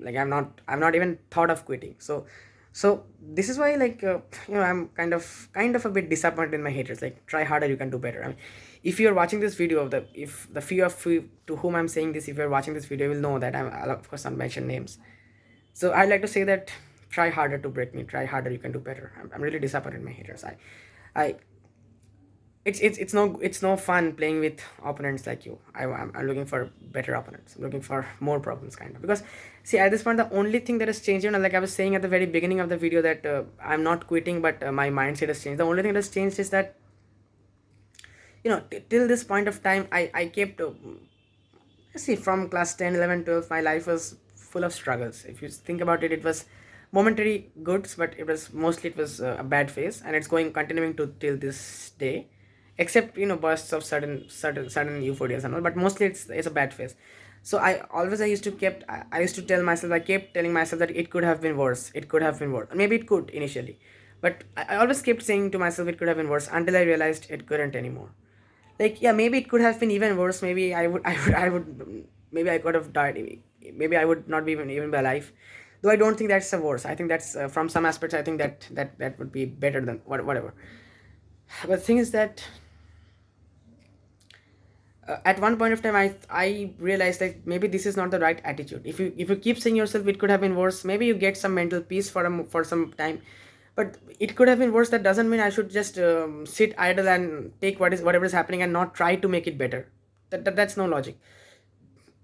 not even thought of quitting. So this is why, like, I'm kind of a bit disappointed in my haters. Like, try harder, you can do better. I mean, if you're watching this video of the if the few of you to whom I'm saying this, if you're watching this video, you will know that I'll of course not mention names. So I'd like to say that try harder to break me. Try harder, you can do better. I'm really disappointed in my haters. I it's no fun playing with opponents like you. I'm looking for better opponents. I'm looking for more problems, kind of, because see, at this point the only thing that has changed, like I was saying at the very beginning of the video, that I'm not quitting, but my mindset has changed. The only thing that has changed is that, till this point of time, I kept see, from class 10, 11, 12, my life was full of struggles. If you think about it, it was momentary goods, but it was a bad phase, and it's continuing to till this day, except bursts of sudden euphorias and all, but mostly it's a bad phase. So I used to tell myself, I kept telling myself that it could have been worse, it could have been worse. Maybe it could initially, but I always kept saying to myself it could have been worse, until I realized it couldn't anymore. Like, yeah, maybe it could have been even worse. Maybe I would maybe I could have died. Maybe I would not be even be alive, though I don't think that's a worse. I think that's, from some aspects, I think that would be better than whatever. But the thing is that, at one point of time, I realized that maybe this is not the right attitude. If you keep saying yourself it could have been worse, maybe you get some mental peace for some time, but it could have been worse, that doesn't mean I should just sit idle and take whatever is happening and not try to make it better. That's no logic.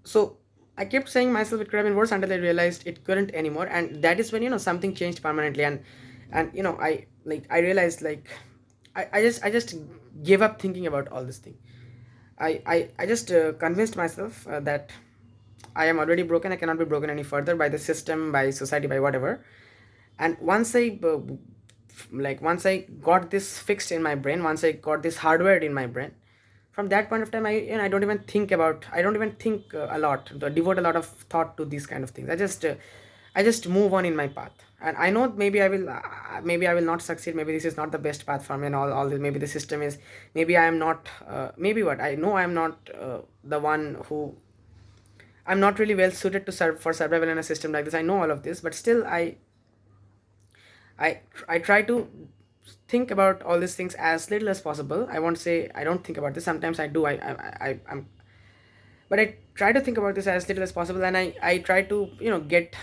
So I kept saying myself it could have been worse, until I realized it couldn't anymore, and that is when something changed permanently. And I realized, like, I just gave up thinking about all this thing. I just convinced myself that I am already broken. I cannot be broken any further by the system, by society, by whatever. And once I got this fixed in my brain, once I got this hardwired in my brain, from that point of time, I don't even think a lot, devote a lot of thought to these kind of things. I just move on in my path, and I know maybe I will not succeed. Maybe this is not the best path for me, and all this. Maybe the system is. Maybe I am not. Maybe what I know, I am not the one who. I'm not really well suited to for survival in a system like this. I know all of this, but still, I try to think about all these things as little as possible. I won't say I don't think about this. Sometimes I do. I'm, but I try to think about this as little as possible, and I try to get.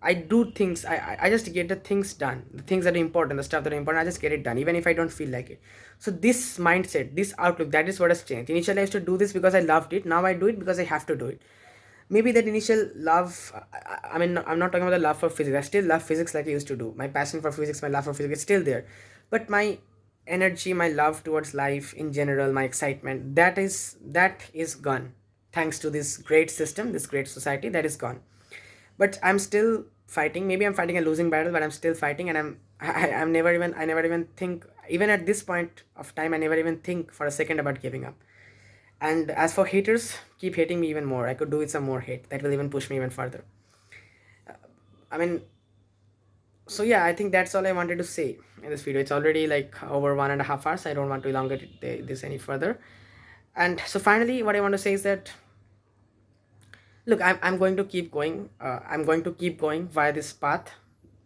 I do things. I just get the things done. The things that are important, the stuff that are important, I just get it done, even if I don't feel like it. So this mindset, this outlook, that is what has changed. Initially, I used to do this because I loved it. Now I do it because I have to do it. Maybe that initial love, I mean, I'm not talking about the love for physics. I still love physics like I used to do. My passion for physics, my love for physics is still there, but my energy, my love towards life in general, my excitement, that is gone, thanks to this great system, this great society, that is gone. But I'm still fighting. Maybe I'm fighting a losing battle, but I'm still fighting, and I never even think, even at this point of time, I never even think for a second about giving up. And as for haters, keep hating me even more. I could do with some more hate. That will even push me even further. I mean, so yeah, I think that's all I wanted to say in this video. It's already like over 1.5 hours. I don't want to elongate this any further. And so finally, what I want to say is that, look, I'm going to keep going. I'm going to keep going via this path,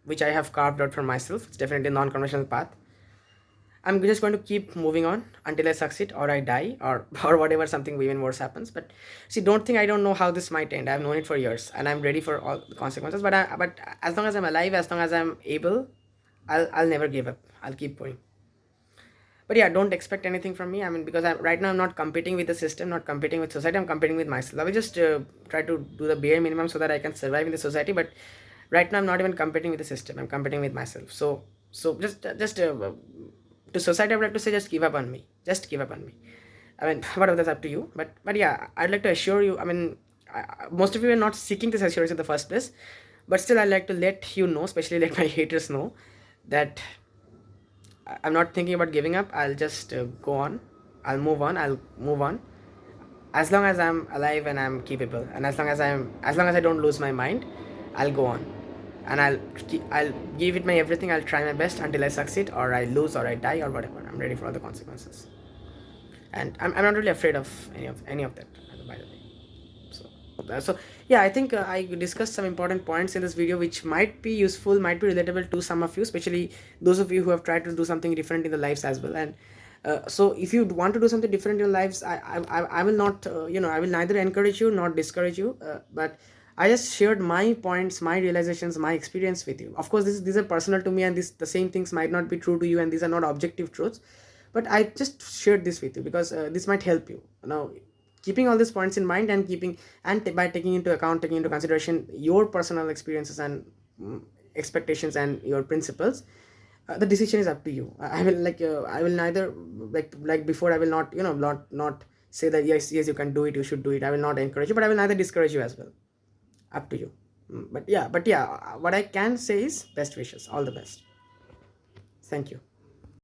which I have carved out for myself. It's definitely a non-conventional path. I'm just going to keep moving on until I succeed or I die, or or whatever, something even worse happens. But see, don't think I don't know how this might end. I've known it for years, and I'm ready for all the consequences. But as long as I'm alive, as long as I'm able, I'll never give up. I'll keep going. But yeah, don't expect anything from me. I mean, because right now I'm not competing with the system, not competing with society. I'm competing with myself. I will just try to do the bare minimum so that I can survive in the society. But right now I'm not even competing with the system. I'm competing with myself. So just to society, I would like to say, just give up on me. Just give up on me. I mean, whatever, that's up to you. But yeah, I'd like to assure you. I mean, most of you are not seeking this assurance in the first place, but still, I'd like to let you know, especially let my haters know, that I'm not thinking about giving up. I'll just go on. I'll move on. I'll move on. As long as I'm alive and I'm capable, and as long as I don't lose my mind, I'll go on, and I'll give it my everything. I'll try my best until I succeed, or I lose, or I die, or whatever. I'm ready for all the consequences, and I'm not really afraid of any of that, by the way. So So yeah, I think I discussed some important points in this video which might be useful, might be relatable to some of you, especially those of you who have tried to do something different in the lives as well. And so if you want to do something different in your lives, I will not I will neither encourage you nor discourage you, but I just shared my points, my realizations, my experience with you. Of course, these are personal to me, and the same things might not be true to you, and these are not objective truths, but I just shared this with you because this might help you now. Keeping all these points in mind, and by taking into account, taking into consideration your personal experiences and expectations and your principles, the decision is up to you. I will I will neither like before, I will not not say that yes you can do it, you should do it. I will not encourage you, but I will neither discourage you as well. Up to you. But yeah, what I can say is best wishes, all the best. Thank you.